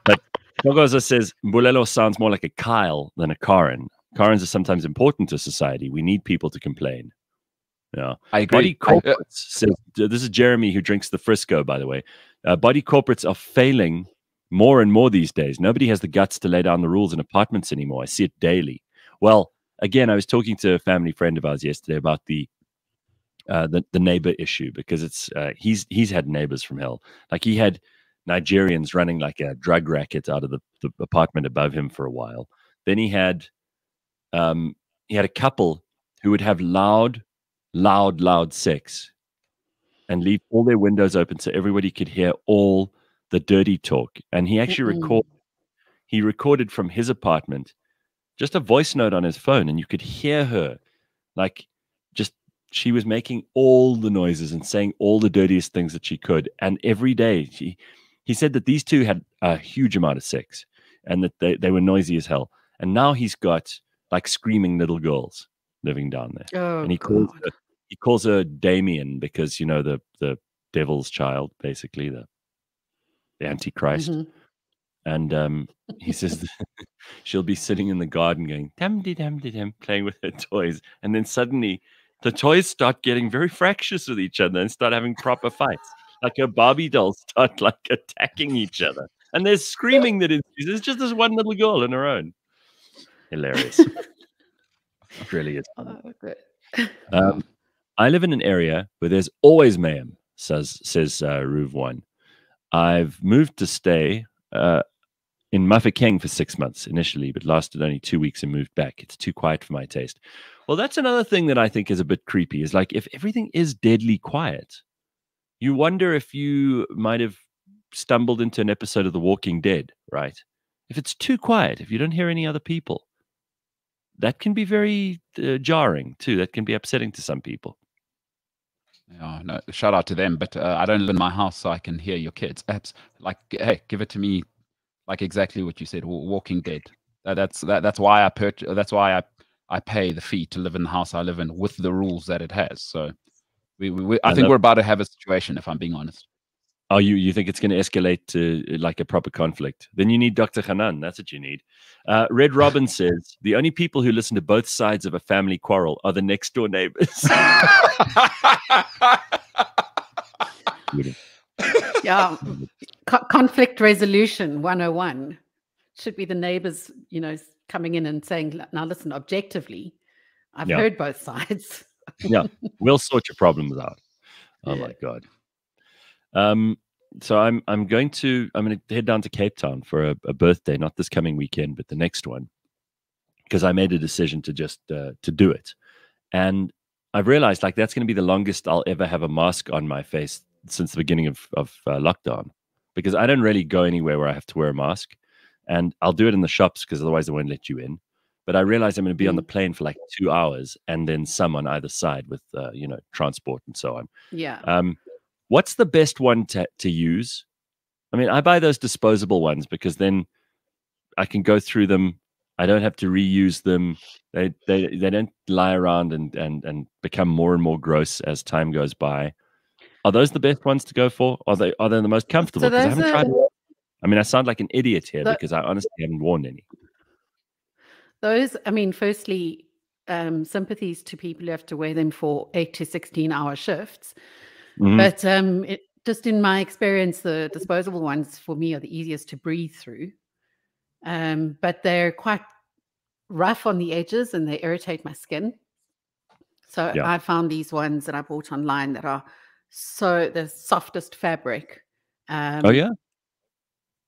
But Togoza says Mbulelo sounds more like a Kyle than a Karen. Karens are sometimes important to society. We need people to complain. Yeah, I agree. Body corporates says, this is Jeremy who drinks the Frisco, by the way. Body corporates are failing more and more these days. Nobody has the guts to lay down the rules in apartments anymore. I see it daily. Well, again, I was talking to a family friend of ours yesterday about the neighbor issue, because it's he's had neighbors from hell. Like, he had Nigerians running like a drug racket out of the apartment above him for a while. Then he had a couple who would have loud sex and leave all their windows open so everybody could hear all the dirty talk. And he actually recorded from his apartment just a voice note on his phone, and you could hear her, like, just, she was making all the noises and saying all the dirtiest things that she could. And every day he said that these two had a huge amount of sex and that they were noisy as hell. And now he's got like screaming little girls living down there. Oh, and he calls her Damien, because, the devil's child, basically, the Antichrist. And he says she'll be sitting in the garden going, dum-de-dum-de-dum, playing with her toys. And then suddenly the toys start getting very fractious with each other and start having proper fights. Like her Barbie dolls start like attacking each other. And there's screaming that it's just this one little girl on her own. Hilarious. It really is. I live in an area where there's always mayhem, says Ruve One. I've moved to stay in Mafeking for 6 months initially, but lasted only 2 weeks and moved back. It's too quiet for my taste. Well, that's another thing that I think is a bit creepy, is like, if everything is deadly quiet, you wonder if you might have stumbled into an episode of The Walking Dead, right? If it's too quiet, if you don't hear any other people, that can be very jarring too. That can be upsetting to some people. Yeah, no, shout out to them, but I don't live in my house, so I can hear your kids. Like, hey, give it to me, like exactly what you said. Walking Dead. That's why I I pay the fee to live in the house I live in with the rules that it has. So I think we're about to have a situation, if I'm being honest. Oh, you think it's going to escalate to like a proper conflict? Then you need Dr. Hanan. That's what you need. Red Robin says, the only people who listen to both sides of a family quarrel are the next door neighbors. Yeah. Conflict resolution 101 should be the neighbors, coming in and saying, now listen, objectively, I've heard both sides. Yeah, we'll sort your problems out. Oh my God. So I'm going to head down to Cape Town for a birthday, not this coming weekend, but the next one, because I made a decision to just to do it, and I've realized like that's going to be the longest I'll ever have a mask on my face since the beginning of lockdown, because I don't really go anywhere where I have to wear a mask, and I'll do it in the shops because otherwise they won't let you in. But I realize I'm going to be on the plane for like 2 hours, and then some on either side with transport and so on. Yeah. What's the best one to use? I mean, I buy those disposable ones because then I can go through them. I don't have to reuse them. They don't lie around and become more and more gross as time goes by. Are those the best ones to go for? Are they the most comfortable? Because I haven't tried. I mean, I sound like an idiot here because I honestly haven't worn any. Those, I mean, firstly, sympathies to people who have to wear them for 8 to 16-hour shifts. Mm-hmm. But just in my experience, the disposable ones for me are the easiest to breathe through. But they're quite rough on the edges and they irritate my skin. So I found these ones that I bought online that are the softest fabric. Oh, yeah?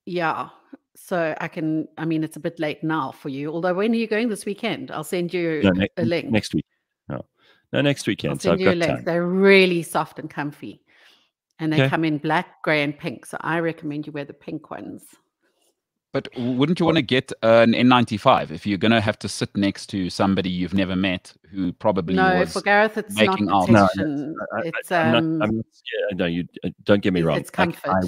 Yeah. So it's a bit late now for you. Although when are you going this weekend? I'll send you a link. Next week. No, next weekend. I'll send you a link. Time. They're really soft and comfy. And they come in black, grey, and pink. So I recommend you wear the pink ones. But wouldn't you want to get an N95 if you're going to have to sit next to somebody you've never met who probably was for Gareth, it's not protection. It's you don't get me wrong. It's comfort.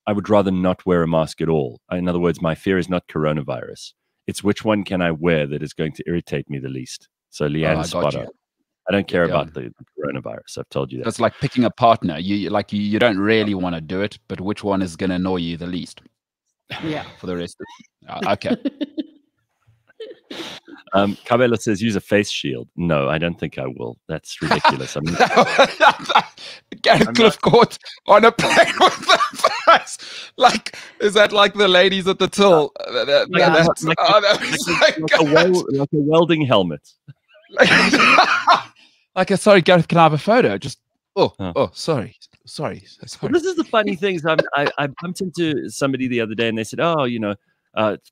I would rather not wear a mask at all. In other words, my fear is not coronavirus. It's which one can I wear that is going to irritate me the least. So Leanne, spot on. I don't care about the coronavirus. I've told you that. It's like picking a partner. You don't really want to do it, but which one is going to annoy you the least? Yeah. For the rest of okay. Cabela says use a face shield. No, I don't think I will. That's ridiculous. Gareth Cliff caught on a plane with the face. Like, is that like the ladies at the till? Like a welding helmet. Sorry, Gareth, can I have a photo? Just sorry. Well, this is the funny thing. I bumped into somebody the other day, and they said, "Oh,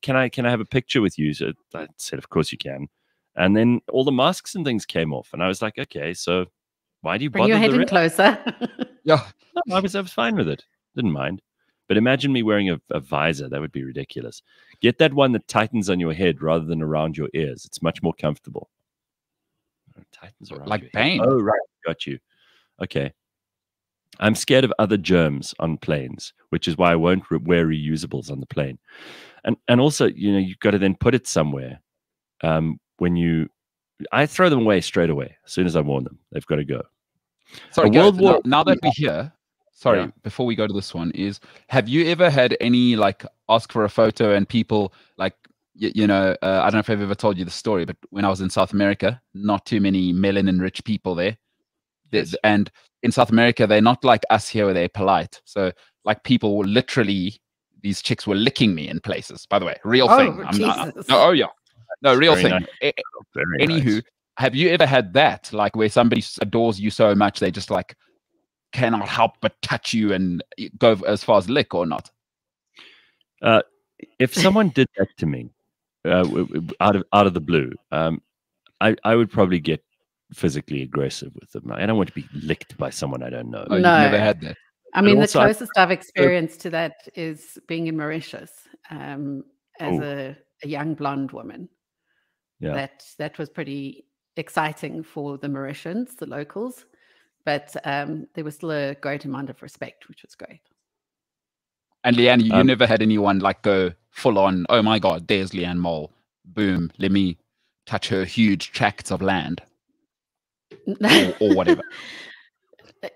can I have a picture with you?" So I said, "Of course you can." And then all the masks and things came off, and I was like, "Okay, so why do you bring your head in closer?" Yeah, no, I was fine with it. Didn't mind. But imagine me wearing a visor. That would be ridiculous. Get that one that tightens on your head rather than around your ears. It's much more comfortable. Tightens around like pain. Oh, right. Got you. Okay. I'm scared of other germs on planes, which is why I won't wear reusables on the plane. And also, you've got to then put it somewhere. I throw them away straight away as soon as I've worn them. They've got to go. Sorry, now that we're here, before we go to this one, have you ever had any ask for a photo and people I don't know if I've ever told you the story, but when I was in South America, not too many melanin rich people there. Yes. And in South America, they're not like us here where they're polite. So people were these chicks were licking me in places, by the way, real thing. Real thing. Nice. Anywho, nice. Have you ever had that, where somebody adores you so much, they just cannot help but touch you and go as far as lick or not? If someone did that to me out of the blue, I would probably get physically aggressive with them. I don't want to be licked by someone I don't know. No, you've never had that. I mean, the closest I've experienced to that is being in Mauritius as a young blonde woman. Yeah, that was pretty exciting for the Mauritians, the locals, but there was still a great amount of respect, which was great. And Leanne, you never had anyone go full on, oh my God, there's Leanne Mole. Boom, let me touch her huge tracts of land or whatever?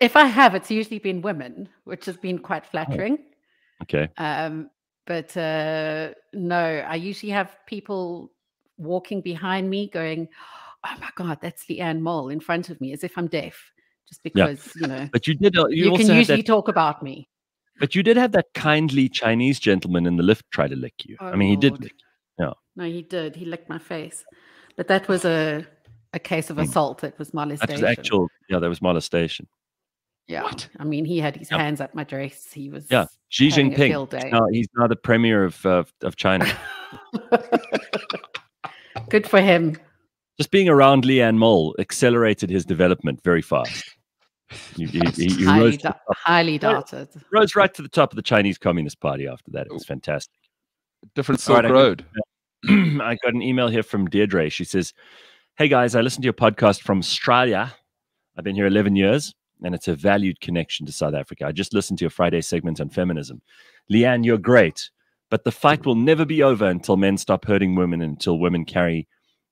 If I have, it's usually been women, which has been quite flattering. Okay. But no, I usually have people walking behind me going, "Oh my God, that's Leanne Mole," in front of me, as if I'm deaf, just because, you know. But you did. You also can usually talk about me. But you did have that kindly Chinese gentleman in the lift try to lick you. Oh, I mean, he did lick you. Yeah. No, he did. He licked my face. But that was a case of assault. It was molestation. That was actual. Yeah, that was molestation. Yeah. What? I mean, he had his hands up my dress. He was. Yeah. Xi Jinping. He's now the premier of China. Good for him. Just being around Leanne Mole accelerated his development very fast. He highly doubted. Rose right to the top of the Chinese Communist Party after that. It was fantastic. Different Silk Road. I got an email here from Deirdre. She says, "Hey guys, I listened to your podcast from Australia. I've been here 11 years, and it's a valued connection to South Africa. I just listened to your Friday segment on feminism. Leanne, you're great, but the fight will never be over until men stop hurting women, until women carry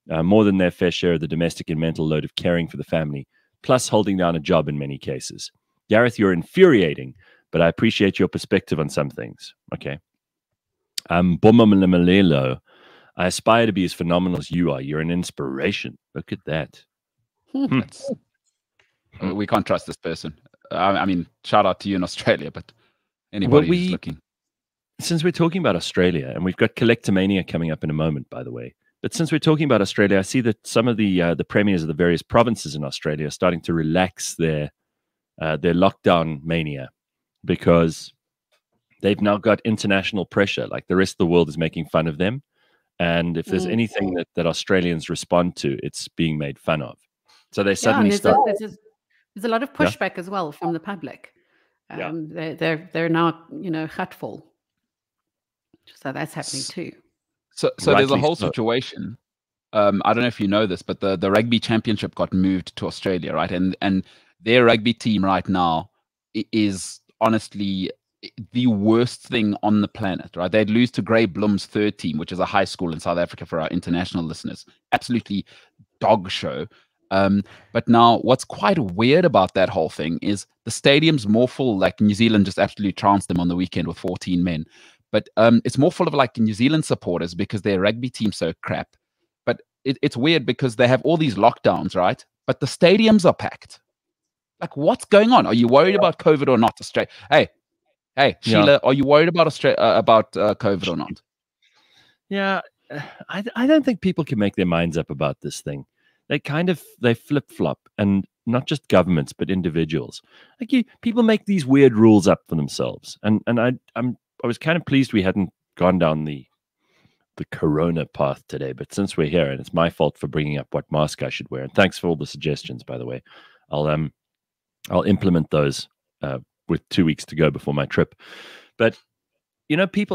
more than their fair share of the domestic and mental load of caring for the family, plus holding down a job in many cases. Gareth, you're infuriating, but I appreciate your perspective on some things." Okay. Bomamalelo, I aspire to be as phenomenal as you are. You're an inspiration. Look at that. We can't trust this person. I mean, shout out to you in Australia, but anybody who's looking. Since we're talking about Australia, and we've got Collectomania coming up in a moment, by the way, but since we're talking about Australia, I see that some of the premiers of the various provinces in Australia are starting to relax their lockdown mania, because they've now got international pressure. Like the rest of the world is making fun of them. And if there's anything that Australians respond to, it's being made fun of. So they suddenly start. There's a lot of pushback as well from the public. They're now, hurtful. So that's happening too. So there's a whole situation. I don't know if you know this, but the rugby championship got moved to Australia, right? And their rugby team right now is honestly the worst thing on the planet, right? They'd lose to Grey Bloom's third team, which is a high school in South Africa for our international listeners. Absolutely dog show. But now what's quite weird about that whole thing is the stadium's more full. Like New Zealand just absolutely trounced them on the weekend with 14 men. But it's more full of like New Zealand supporters because their rugby team's so crap. But it's weird because they have all these lockdowns, right? But the stadiums are packed. Like, what's going on? Are you worried about COVID or not? Hey, Sheila, are you worried about COVID or not? Yeah, I don't think people can make their minds up about this thing. They flip-flop, and not just governments, but individuals. Like people make these weird rules up for themselves. And I was kind of pleased we hadn't gone down the corona path today, but since we're here, and it's my fault for bringing up what mask I should wear, and thanks for all the suggestions, by the way. I'll implement those with 2 weeks to go before my trip. But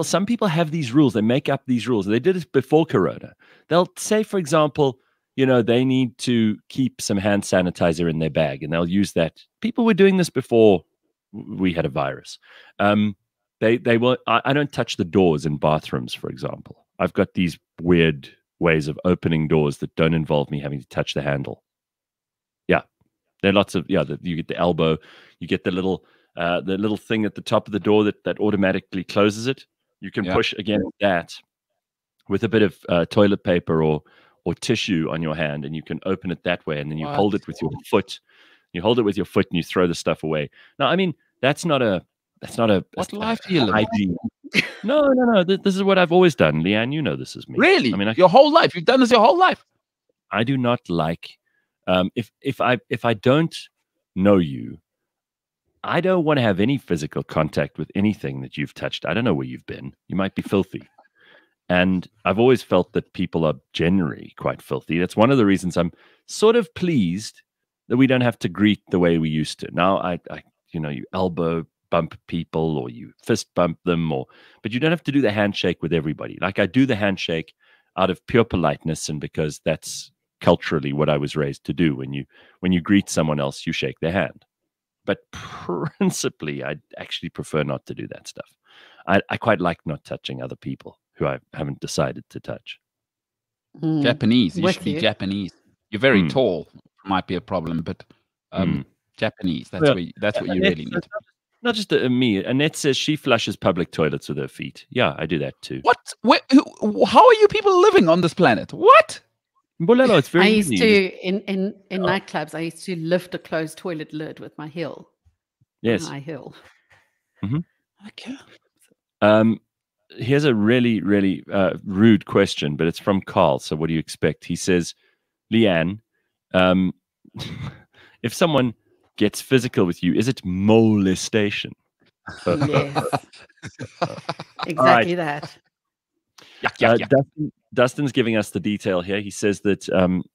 some people have these rules. They make up these rules. They did it before corona. They'll say, for example, they need to keep some hand sanitizer in their bag, and they'll use that. People were doing this before we had a virus. They will. I don't touch the doors in bathrooms, for example. I've got these weird ways of opening doors that don't involve me having to touch the handle. Yeah, there are lots of you get the elbow, you get the little thing at the top of the door that automatically closes it. You can push against that with a bit of toilet paper or tissue on your hand, and you can open it that way. And then you hold it with your foot. You hold it with your foot, and you throw the stuff away. Now, I mean, that's not a. What life do you live? No. This is what I've always done, Leanne. You know this is me. Really? I mean, your whole life. You've done this your whole life. I do not like. If I don't know you, I don't want to have any physical contact with anything that you've touched. I don't know where you've been. You might be filthy. And I've always felt that people are generally quite filthy. That's one of the reasons I'm sort of pleased that we don't have to greet the way we used to. Now, you elbow bump people or you fist bump them, but you don't have to do the handshake with everybody. Like I do the handshake out of pure politeness and because that's culturally what I was raised to do. When you greet someone else, you shake their hand. But principally, I actually prefer not to do that stuff. I quite like not touching other people who I haven't decided to touch. Japanese. You should be you. Japanese. You're very tall. Might be a problem, but Japanese. That's what you really need. Not just me. Annette says she flushes public toilets with her feet. Yeah, I do that too. What? How are you people living on this planet? What? Bolelo, it's very I used easy. to in nightclubs. I used to lift a closed toilet lid with my heel. Yes, my heel. Okay. Here's a really, really rude question, but it's from Carl. So what do you expect? He says, Leanne, if someone gets physical with you, is it molestation? Yes. Exactly that. Dustin's giving us the detail here. He says that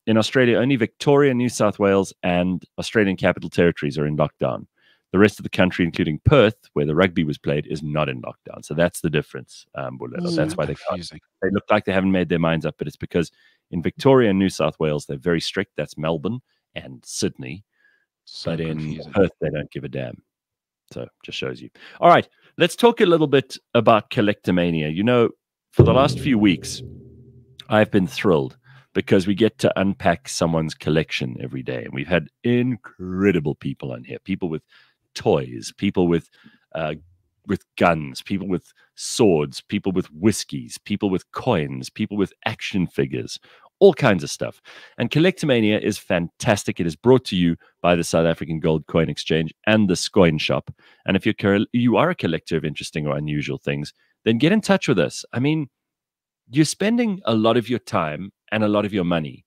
in Australia, only Victoria, New South Wales, and Australian Capital Territories are in lockdown. The rest of the country, including Perth, where the rugby was played, is not in lockdown. So that's the difference, Bolelo. That's why they look like they haven't made their minds up, but it's because in Victoria and New South Wales, they're very strict. That's Melbourne and Sydney. But in Perth, they don't give a damn. So just shows you. All right, let's talk a little bit about collectomania. You know, for the last few weeks, I've been thrilled because we get to unpack someone's collection every day. And we've had incredible people on here, people with toys, people with guns, people with swords, people with whiskeys, people with coins, people with action figures, all kinds of stuff. And Collectomania is fantastic. It is brought to you by the South African Gold Coin Exchange and the Scoin Shop. And if you are a collector of interesting or unusual things, then get in touch with us. I mean, you're spending a lot of your time and a lot of your money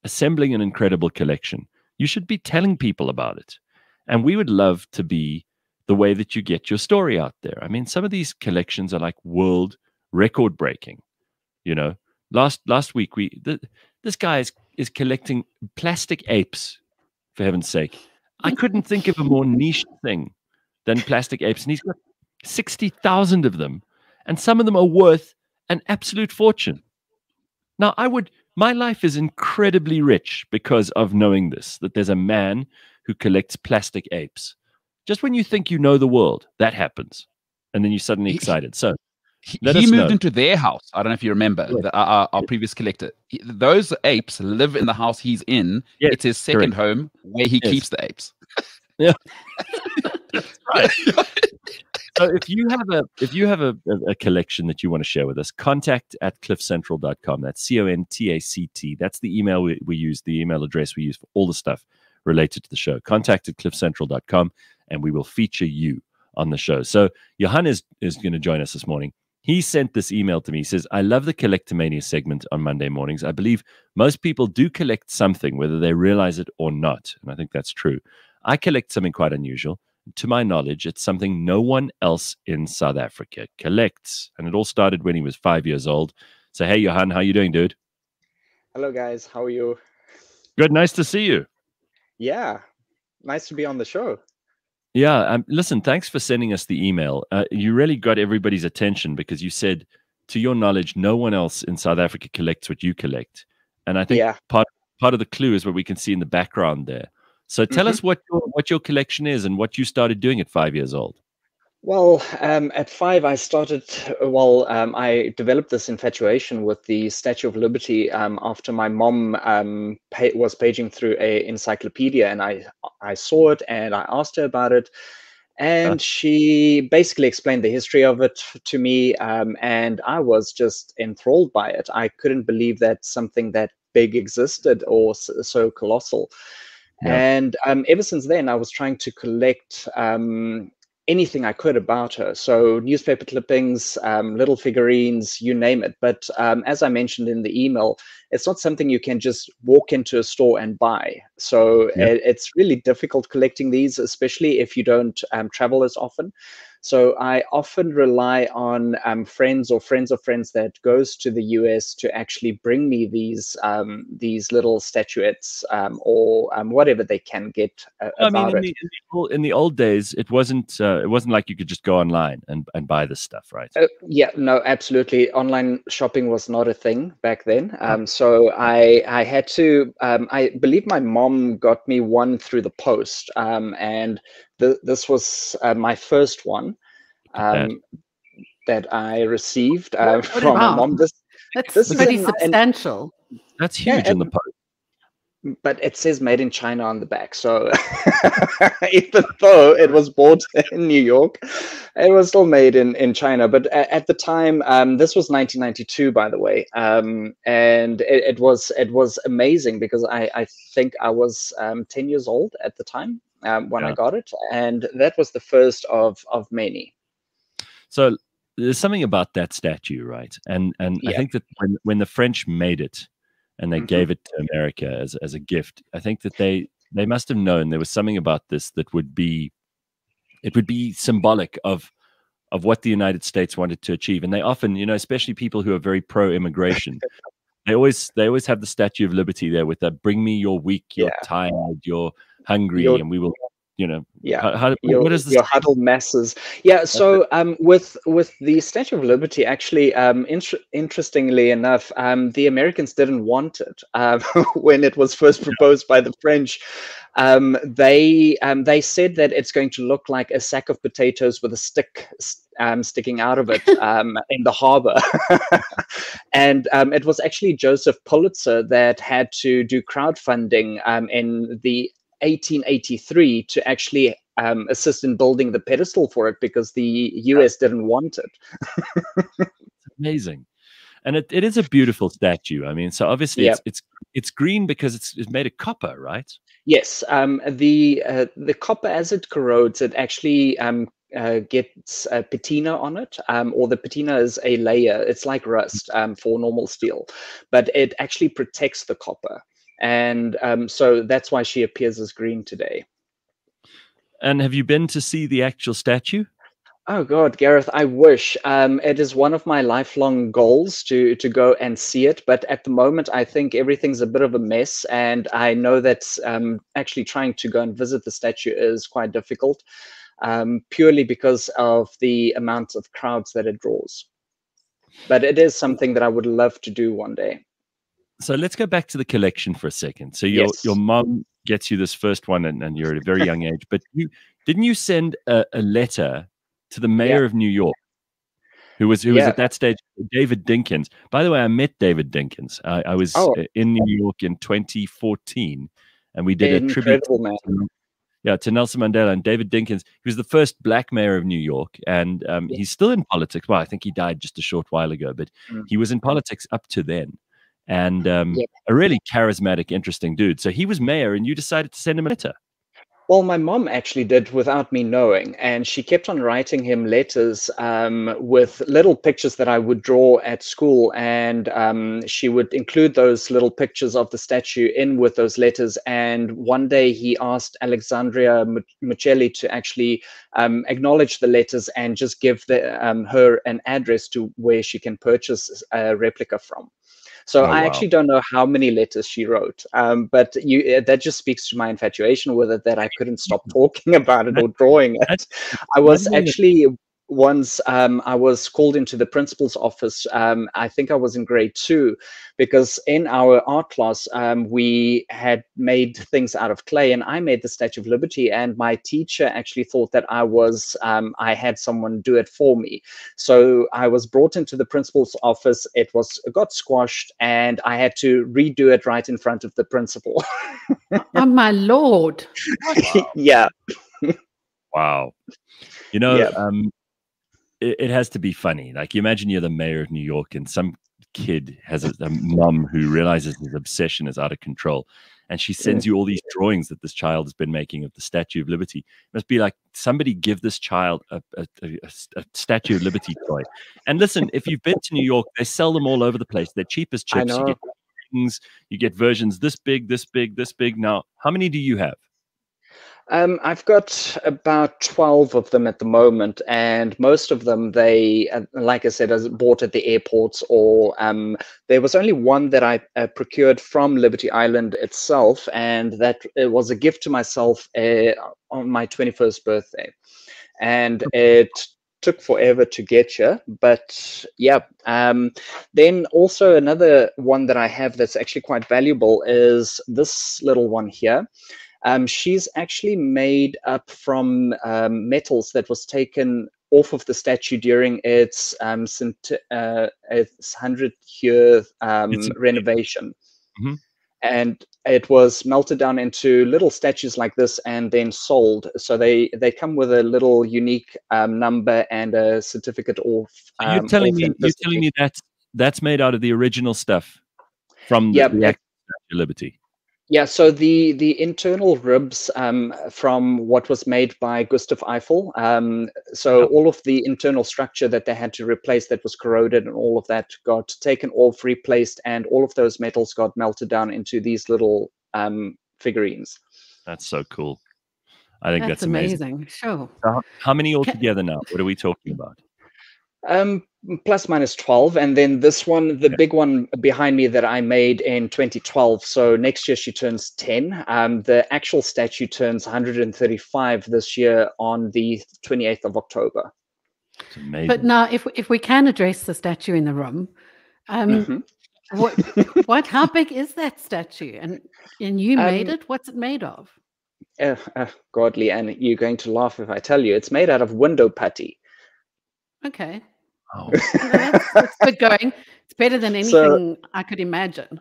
assembling an incredible collection. You should be telling people about it. And we would love to be the way that you get your story out there. I mean, some of these collections are like world record breaking. You know, last week this guy is collecting plastic apes, for heaven's sake. I couldn't think of a more niche thing than plastic apes, and he's got 60,000 of them, and some of them are worth an absolute fortune. Now, my life is incredibly rich because of knowing this, that there's a man who collects plastic apes. Just when you think you know the world, that happens, and then you're suddenly excited. So he moved into their house. I don't know if you remember, our previous collector. Those apes live in the house he's in. Yes, it's his second home where he keeps the apes. Yeah, that's right. So if you have a collection that you want to share with us, contact@cliffcentral.com. That's CONTACT. That's the email we use, the email address we use for all the stuff related to the show. Contact@cliffcentral.com, and we will feature you on the show. So Johan is going to join us this morning. He sent this email to me. He says, I love the Collectomania segment on Monday mornings. I believe most people do collect something, whether they realize it or not. And I think that's true. I collect something quite unusual. To my knowledge, it's something no one else in South Africa collects. And it all started when he was 5 years old. So, hey, Johan, how you doing, dude? Hello, guys. How are you? Good. Nice to see you. Yeah. Nice to be on the show. Yeah. Listen, thanks for sending us the email. You really got everybody's attention because you said, to your knowledge, no one else in South Africa collects what you collect. And I think part of the clue is what we can see in the background there. So tell us what your collection is and what you started doing at 5 years old. Well, at 5, I started, I developed this infatuation with the Statue of Liberty after my mom was paging through an encyclopedia, and I saw it and I asked her about it. And she basically explained the history of it to me, and I was just enthralled by it. I couldn't believe that something that big existed or so colossal. Yeah. And ever since then, I was trying to collect anything I could about her. So newspaper clippings, little figurines, you name it. But as I mentioned in the email, it's not something you can just walk into a store and buy. So it's really difficult collecting these, especially if you don't travel as often. So I often rely on friends or friends of friends that goes to the US to actually bring me these little statuettes or whatever they can get about it. In the old days, it wasn't like you could just go online and buy this stuff, right? Yeah, no, absolutely. Online shopping was not a thing back then. So I had to. I believe my mom got me one through the post, and this was my first one that I received from my mom. That's pretty substantial. That's huge in the post. But it says made in China on the back. So even though it was bought in New York, it was still made in China. But at the time, this was 1992, by the way. And it was amazing because I think I was 10 years old at the time when I got it. And that was the first of many. So there's something about that statue, right? And I think that when the French made it, and they gave it to America as a gift, I think that they must have known there was something about this that would be symbolic of what the United States wanted to achieve. And they often, especially people who are very pro-immigration, they always have the Statue of Liberty there with that, bring me your weak, you're tired, you're hungry, and we will, what is this? Your huddled masses. So with the Statue of Liberty, actually, interestingly enough, the Americans didn't want it when it was first proposed by the French. They said that it's going to look like a sack of potatoes with a stick sticking out of it in the harbor. And it was actually Joseph Pulitzer that had to do crowdfunding in the 1883 to actually assist in building the pedestal for it because the US didn't want it. Amazing. And it is a beautiful statue. I mean, so obviously it's green because it's made of copper, right? Yes. The copper, as it corrodes, it actually gets a patina on it, or the patina is a layer. It's like rust for normal steel, but it actually protects the copper. And so that's why she appears as green today. And have you been to see the actual statue? Oh God, Gareth, I wish. It is one of my lifelong goals to go and see it. But at the moment, I think everything's a bit of a mess. And I know that actually trying to go and visit the statue is quite difficult, purely because of the amount of crowds that it draws. But it is something that I would love to do one day. So let's go back to the collection for a second. So your mom gets you this first one, and you're at a very young age. But didn't you send a letter to the mayor of New York, who was at that stage David Dinkins? By the way, I met David Dinkins. I was in New York in 2014, and we did a tribute to Nelson Mandela. And David Dinkins, he was the first black mayor of New York, and he's still in politics. Well, I think he died just a short while ago, but he was in politics up to then. And a really charismatic, interesting dude. So he was mayor, and you decided to send him a letter. Well, my mom actually did without me knowing, and she kept on writing him letters with little pictures that I would draw at school, and she would include those little pictures of the statue in with those letters. And one day he asked Alexandria Mucelli to actually acknowledge the letters and just give her an address to where she can purchase a replica from. So I actually don't know how many letters she wrote, but that just speaks to my infatuation with it, that I couldn't stop talking about it or drawing it. I was actually once I was called into the principal's office. I think I was in grade 2, because in our art class we had made things out of clay, and I made the Statue of Liberty, and my teacher actually thought that I had someone do it for me. So I was brought into the principal's office. It got squashed, and I had to redo it right in front of the principal. Oh my Lord. Yeah. Wow. It has to be funny. Like, you imagine you're the mayor of New York, and some kid has a mom who realizes his obsession is out of control, and she sends you all these drawings that this child has been making of the Statue of Liberty. It must be like, somebody give this child a Statue of Liberty toy. And listen, if you've been to New York, they sell them all over the place. They're cheap as chips. You get things, you get versions this big, this big, this big. Now, how many do you have? I've got about 12 of them at the moment, and most of them, they, like I said, I bought at the airports, or there was only one that I procured from Liberty Island itself, and that it was a gift to myself on my 21st birthday. And it took forever to get here, but yeah. Then also another one that I have that's actually quite valuable is this little one here. She's actually made up from metals that was taken off of the statue during its 100-year renovation. Mm-hmm. And it was melted down into little statues like this and then sold. So they come with a little unique number and a certificate of so you're telling me that's made out of the original stuff from the Statue of Liberty. Yeah, so the internal ribs from what was made by Gustav Eiffel, all of the internal structure that they had to replace that was corroded and all of that got taken off, replaced, and all of those metals got melted down into these little figurines. That's so cool. I think that's amazing. Sure. So how many altogether now? What are we talking about? Plus minus 12, and then this one, the big one behind me that I made in 2012. So next year she turns 10. The actual statue turns 135 this year on the 28th of October. It's amazing. But now, if we can address the statue in the room, how big is that statue? And you made it. What's it made of? Godly, and you're going to laugh if I tell you, it's made out of window putty. Okay. Oh. That's good going. It's better than anything I could imagine.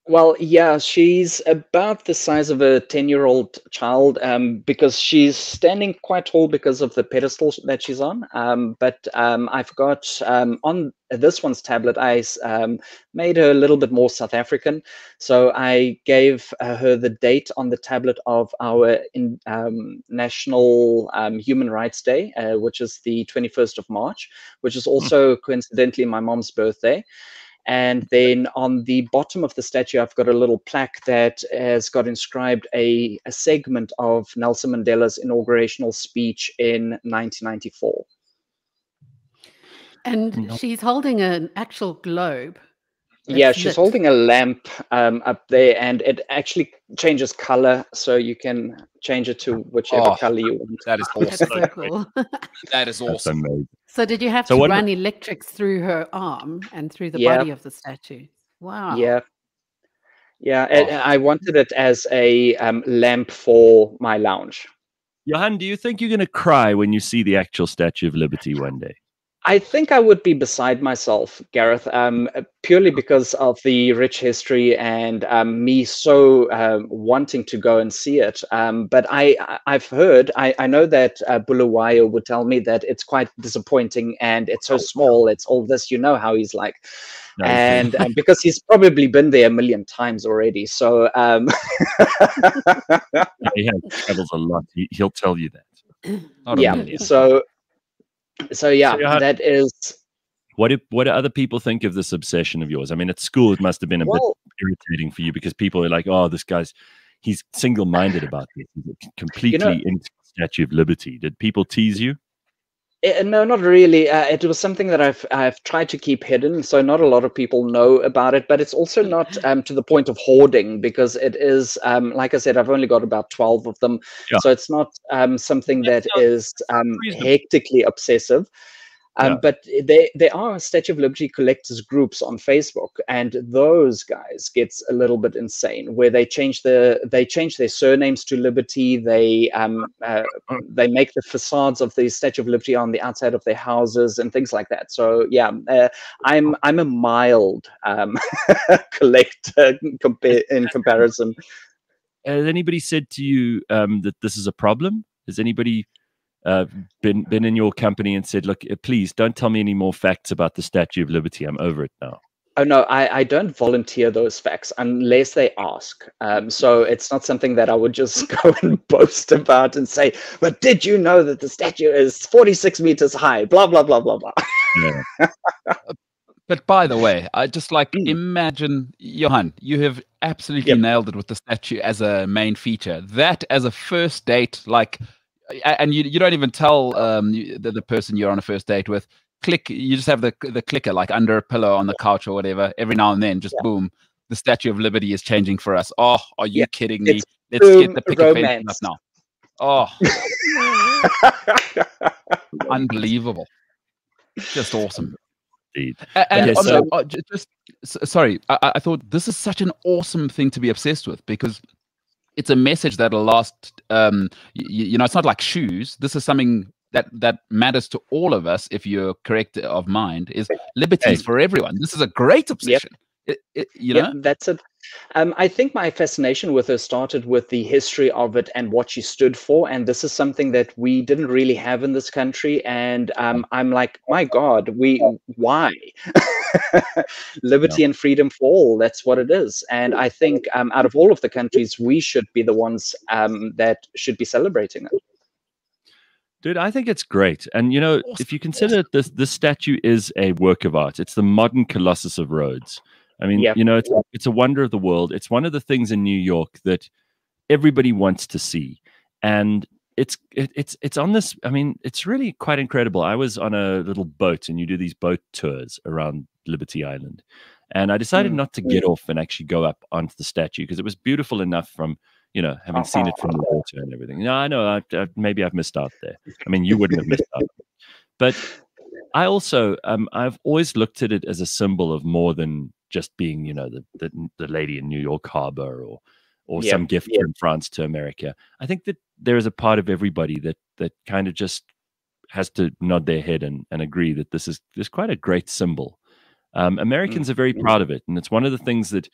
Well, yeah, she's about the size of a 10-year-old child because she's standing quite tall because of the pedestal that she's on. But I've got on this one's tablet, I made her a little bit more South African. So I gave her the date on the tablet of our National Human Rights Day, which is the 21st of March, which is also coincidentally my mom's birthday. And then on the bottom of the statue, I've got a little plaque that has got inscribed a segment of Nelson Mandela's inaugurational speech in 1994. And she's holding an actual globe. Yeah, she's holding a lamp up there, and it actually changes color, so you can change it to whichever color you want. That is awesome. That's so cool. That is awesome. So did you have to run electrics through her arm and through the body of the statue? Wow. Yeah. Yeah, I wanted it as a lamp for my lounge. Johan, do you think you're going to cry when you see the actual Statue of Liberty one day? I think I would be beside myself, Gareth, purely because of the rich history and me so wanting to go and see it. But I've heard, I know that Bulawayo would tell me that it's quite disappointing and it's so small, it's all this, you know how he's like. And because he's probably been there a million times already. So he travels a lot. He'll tell you that. Yeah, so that is. What do other people think of this obsession of yours? I mean, at school, it must have been a bit irritating for you because people are like, "Oh, he's single-minded about this. He's completely into the Statue of Liberty." Did people tease you? No, not really. It was something that I've tried to keep hidden, so not a lot of people know about it. But it's also not to the point of hoarding, because it is, like I said, I've only got about 12 of them, so it's not something that is hectically obsessive. But there are Statue of Liberty collectors groups on Facebook, and those guys gets a little bit insane, where they change their surnames to Liberty. They make the facades of the Statue of Liberty on the outside of their houses and things like that. So yeah, I'm a mild collector in comparison. Has anybody said to you that this is a problem? Has anybody been in your company and said, look, please don't tell me any more facts about the Statue of Liberty, I'm over it now? Oh no, I don't volunteer those facts unless they ask. So it's not something that I would just go and boast about and say, but did you know that the statue is 46 meters high, blah blah blah blah blah. Yeah. But by the way, I just imagine, Johan, you have absolutely nailed it with the statue as a main feature. That as a first date, and you don't even tell the person you're on a first date with. You just have the clicker under a pillow on the couch or whatever. Every now and then, just boom, the Statue of Liberty is changing for us. Oh, are you kidding me? Let's get the picket fence up now. Oh, unbelievable! Just awesome. Indeed. And sorry, I thought this is such an awesome thing to be obsessed with, because it's a message that'll last. It's not like shoes. This is something that matters to all of us. If you're correct of mind, is liberties for everyone. This is a great obsession. You know? That's it. I think my fascination with her started with the history of it and what she stood for. And this is something that we didn't really have in this country. And I'm like, my God, why? Liberty and freedom for all. That's what it is. And I think out of all of the countries, we should be the ones that should be celebrating it. Dude, I think it's great. And, you know, if you consider this statue is a work of art, it's the modern Colossus of Rhodes. I mean, you know, it's a wonder of the world. It's one of the things in New York that everybody wants to see. And it's on this. I mean, it's really quite incredible. I was on a little boat, and you do these boat tours around Liberty Island. And I decided not to get off and actually go up onto the statue because it was beautiful enough from, you know, having seen it from the water and everything. No, I know, maybe I've missed out there. I mean, you wouldn't have missed out. But I also, I've always looked at it as a symbol of more than just being, you know, the lady in New York Harbor or some gift from France to America. I think that there is a part of everybody that kind of just has to nod their head and agree that this is quite a great symbol. Americans are very proud of it. And it's one of the things that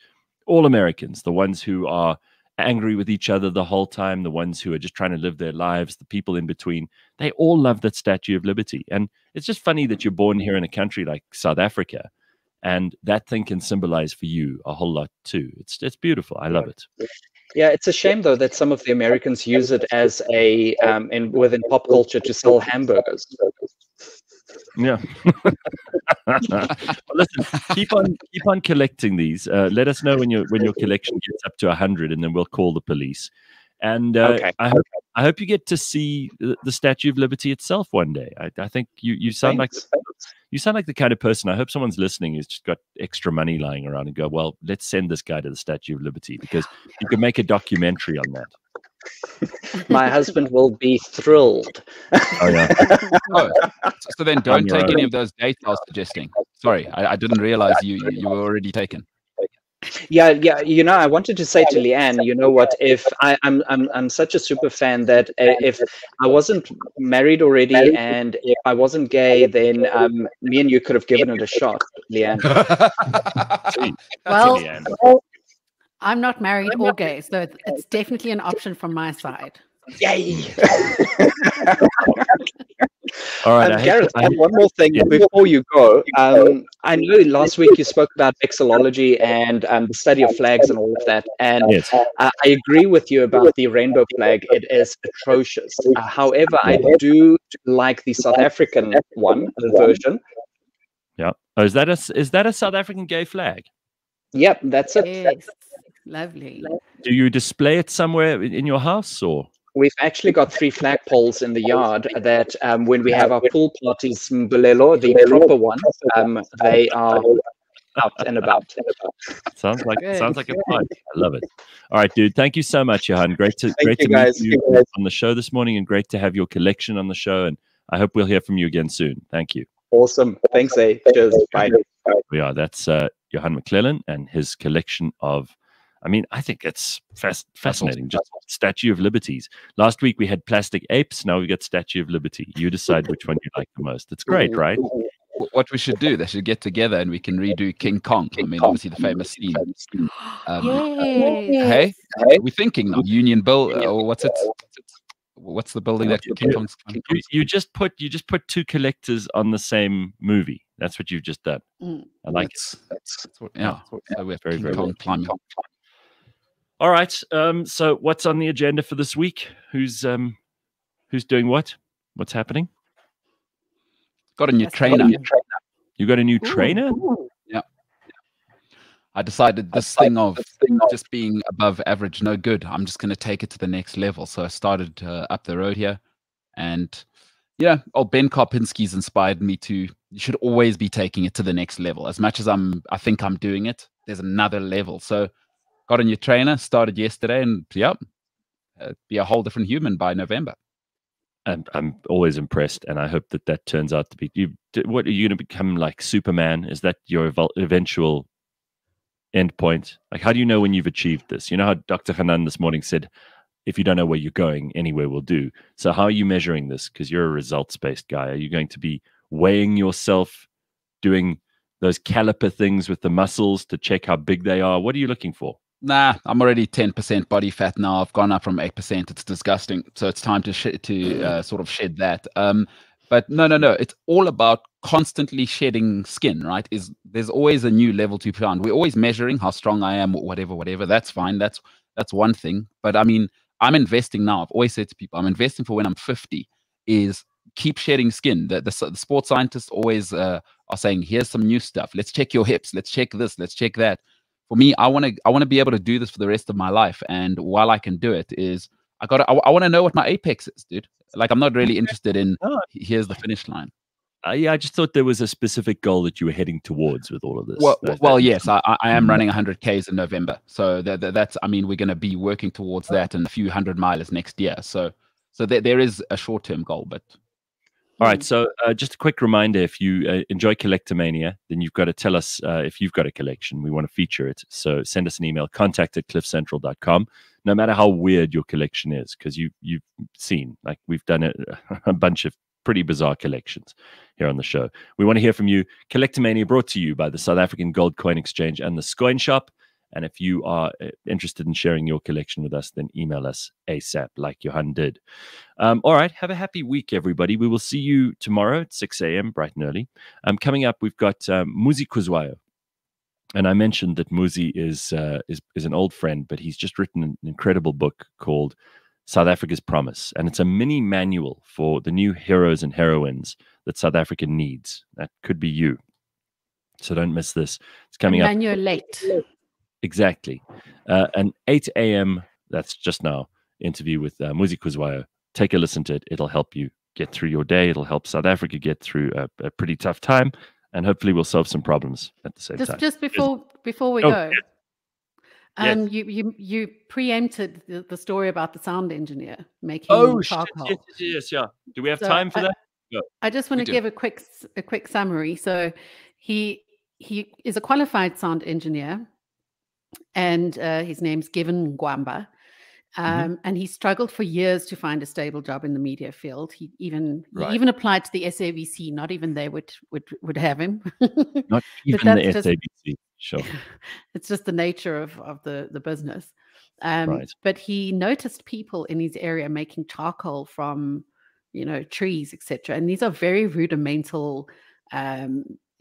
all Americans, the ones who are angry with each other the whole time, the ones who are just trying to live their lives, the people in between, they all love that Statue of Liberty. And it's just funny that you're born here in a country like South Africa, and that thing can symbolize for you a whole lot too. It's beautiful. I love it. Yeah, it's a shame though that some of the Americans use it as a within pop culture to sell hamburgers. Yeah. Well, listen, keep on collecting these. Let us know when your collection gets up to 100, and then we'll call the police. And I hope you get to see the Statue of Liberty itself one day. I think you sound like the kind of person. I hope someone's listening who's just got extra money lying around and go, well, let's send this guy to the Statue of Liberty because you can make a documentary on that. My husband will be thrilled. Oh yeah. So then don't take any of those dates I was suggesting. Sorry, I didn't realize you were already taken. Yeah. You know, I wanted to say to Leanne, you know what? If I'm such a super fan that if I wasn't married already and if I wasn't gay, then me and you could have given it a shot, Leanne. Well, Leanne. I'm not married or gay, so it's definitely an option from my side. Yay! All right, Gareth, one more thing before you go. I know last week you spoke about vexillology and the study of flags and all of that, and I agree with you about the rainbow flag. It is atrocious. However, I do like the South African version. Yeah. Oh, is that a South African gay flag? Yep, that's it. Yes. Lovely. Do you display it somewhere in your house, or? We've actually got 3 flagpoles in the yard that when we have our pool parties, Mbulelo, the proper ones, they are out and about. Sounds like a fun. I love it. All right, dude. Thank you so much, Johan. Great to meet you on the show this morning, and great to have your collection on the show. And I hope we'll hear from you again soon. Thank you. Awesome. Thanks, Cheers. Bye. Yeah, that's Johan McClellan and his collection of. I mean, I think it's fascinating. Just Statue of Liberties. Last week we had plastic apes. Now we got Statue of Liberty. You decide which one you like the most. It's great, right? What we should do, they should get together and we can redo King Kong. I mean, obviously the famous scene. Hey, we're thinking now. Union Bill, or what's it? What's the building that King Kong's? You just put 2 collectors on the same movie. That's what you've just done. I like it. That's what, yeah. So we have very, very Kong climbing. All right. So what's on the agenda for this week? Who's doing what? What's happening? Got a new trainer. You got a new trainer? Yeah. I decided this thing of just being above average, no good. I'm just going to take it to the next level. So I started up the road here, and yeah, old Ben Karpinski's inspired me to. You should always be taking it to the next level. As much as I think I'm doing it, there's another level. So got a new trainer, started yesterday, and be a whole different human by November. And I'm always impressed, and I hope that turns out to be you. What are you going to become, like Superman? Is that your eventual end point? Like, how do you know when you've achieved this? You know how Dr. Hanan this morning said, if you don't know where you're going, anywhere will do. So how are you measuring this? Because you're a results-based guy. Are you going to be weighing yourself, doing those caliper things with the muscles to check how big they are? What are you looking for? Nah, I'm already 10% body fat now. I've gone up from 8%. It's disgusting. So it's time to sort of shed that. But no. It's all about constantly shedding skin, right? There's always a new level to be found. We're always measuring how strong I am, or whatever. That's fine. That's one thing. But I mean, I'm investing now. I've always said to people, I'm investing for when I'm 50. Is keep shedding skin. The sports scientists always are saying, here's some new stuff. Let's check your hips. Let's check this. Let's check that. For me, I want to be able to do this for the rest of my life. And while I can do it, I want to know what my apex is, dude. Like, I'm not really interested in here's the finish line. Yeah, I just thought there was a specific goal that you were heading towards with all of this. Well, yes, I am running 100Ks in November. So that's, I mean, we're going to be working towards that and a few 100-milers next year. So there is a short-term goal, but... All right, so just a quick reminder, if you enjoy Collectomania, then you've got to tell us if you've got a collection. We want to feature it. So send us an email, contact@cliffcentral.com, no matter how weird your collection is, because you've seen, like, we've done a bunch of pretty bizarre collections here on the show. We want to hear from you. Collectomania brought to you by the South African Gold Coin Exchange and the Scoin Shop. And if you are interested in sharing your collection with us, then email us ASAP, like Johan did. All right, have a happy week, everybody. We will see you tomorrow at 6 a.m., bright and early. Coming up, we've got Muzi Kuzwayo. And I mentioned that Muzi is an old friend, but he's just written an incredible book called South Africa's Promise. And it's a mini manual for the new heroes and heroines that South Africa needs. That could be you. So don't miss this. It's coming up. And you're late. Exactly. An 8 a.m., that's just now, interview with Muzi Kuzwayo. Take a listen to it. It'll help you get through your day. It'll help South Africa get through a pretty tough time. And hopefully we'll solve some problems at the same time. Just before we go, yes. You preempted the story about the sound engineer making charcoal. Yes. Do we have time for that? No. I just want to give a quick summary. So he is a qualified sound engineer, and his name's Given Gwamba. And he struggled for years to find a stable job in the media field. He even applied to the SABC. Not even they would have him. Not even the SABC. Sure. It's just the nature of the business. But he noticed people in his area making charcoal from, trees, etc. And these are very rudimental,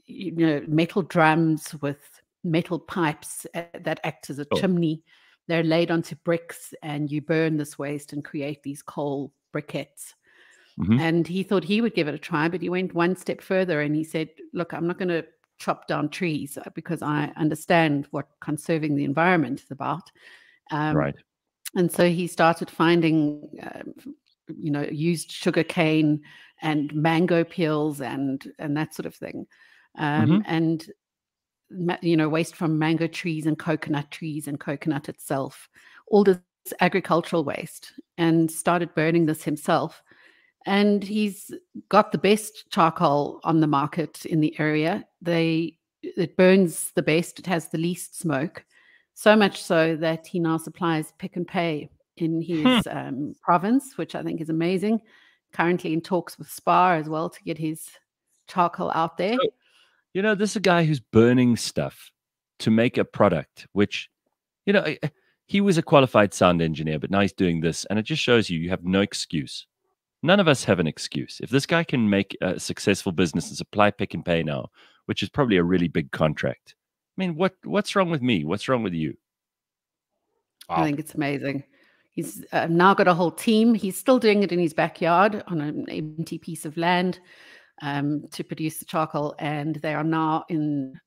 metal drums with metal pipes that act as a chimney. They're laid onto bricks, and you burn this waste and create these coal briquettes. And he thought he would give it a try, but he went one step further and he said, look, I'm not going to chop down trees because I understand what conserving the environment is about. And so he started finding, used sugar cane and mango peels and that sort of thing. And waste from mango trees and coconut itself, all this agricultural waste, and started burning this himself. And he's got the best charcoal on the market in the area. It burns the best. It has the least smoke, so much so that he now supplies Pick n Pay in his province, which I think is amazing. Currently in talks with Spar as well to get his charcoal out there. This is a guy who's burning stuff to make a product, which, he was a qualified sound engineer, but now he's doing this. And it just shows you have no excuse. None of us have an excuse. If this guy can make a successful business and supply Pick n Pay now, which is probably a really big contract. I mean, what's wrong with me? What's wrong with you? I think it's amazing. He's now got a whole team. He's still doing it in his backyard on an empty piece of land. To produce the charcoal, and they are now in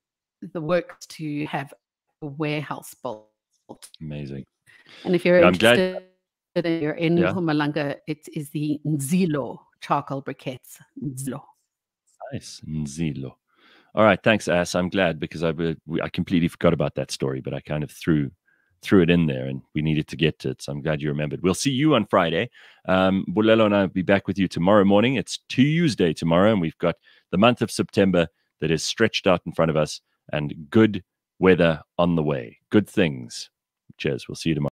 the works to have a warehouse built. Amazing. And if you're interested and you're in Mpumalanga, it is the Nzilo charcoal briquettes. Nzilo. Nice. Nzilo. All right. Thanks, Ass. I'm glad because I completely forgot about that story, but I kind of threw it in there and we needed to get to it. So I'm glad you remembered. We'll see you on Friday. Bulelo and I will be back with you tomorrow morning. It's Tuesday tomorrow, and we've got the month of September that is stretched out in front of us and good weather on the way. Good things. Cheers. We'll see you tomorrow.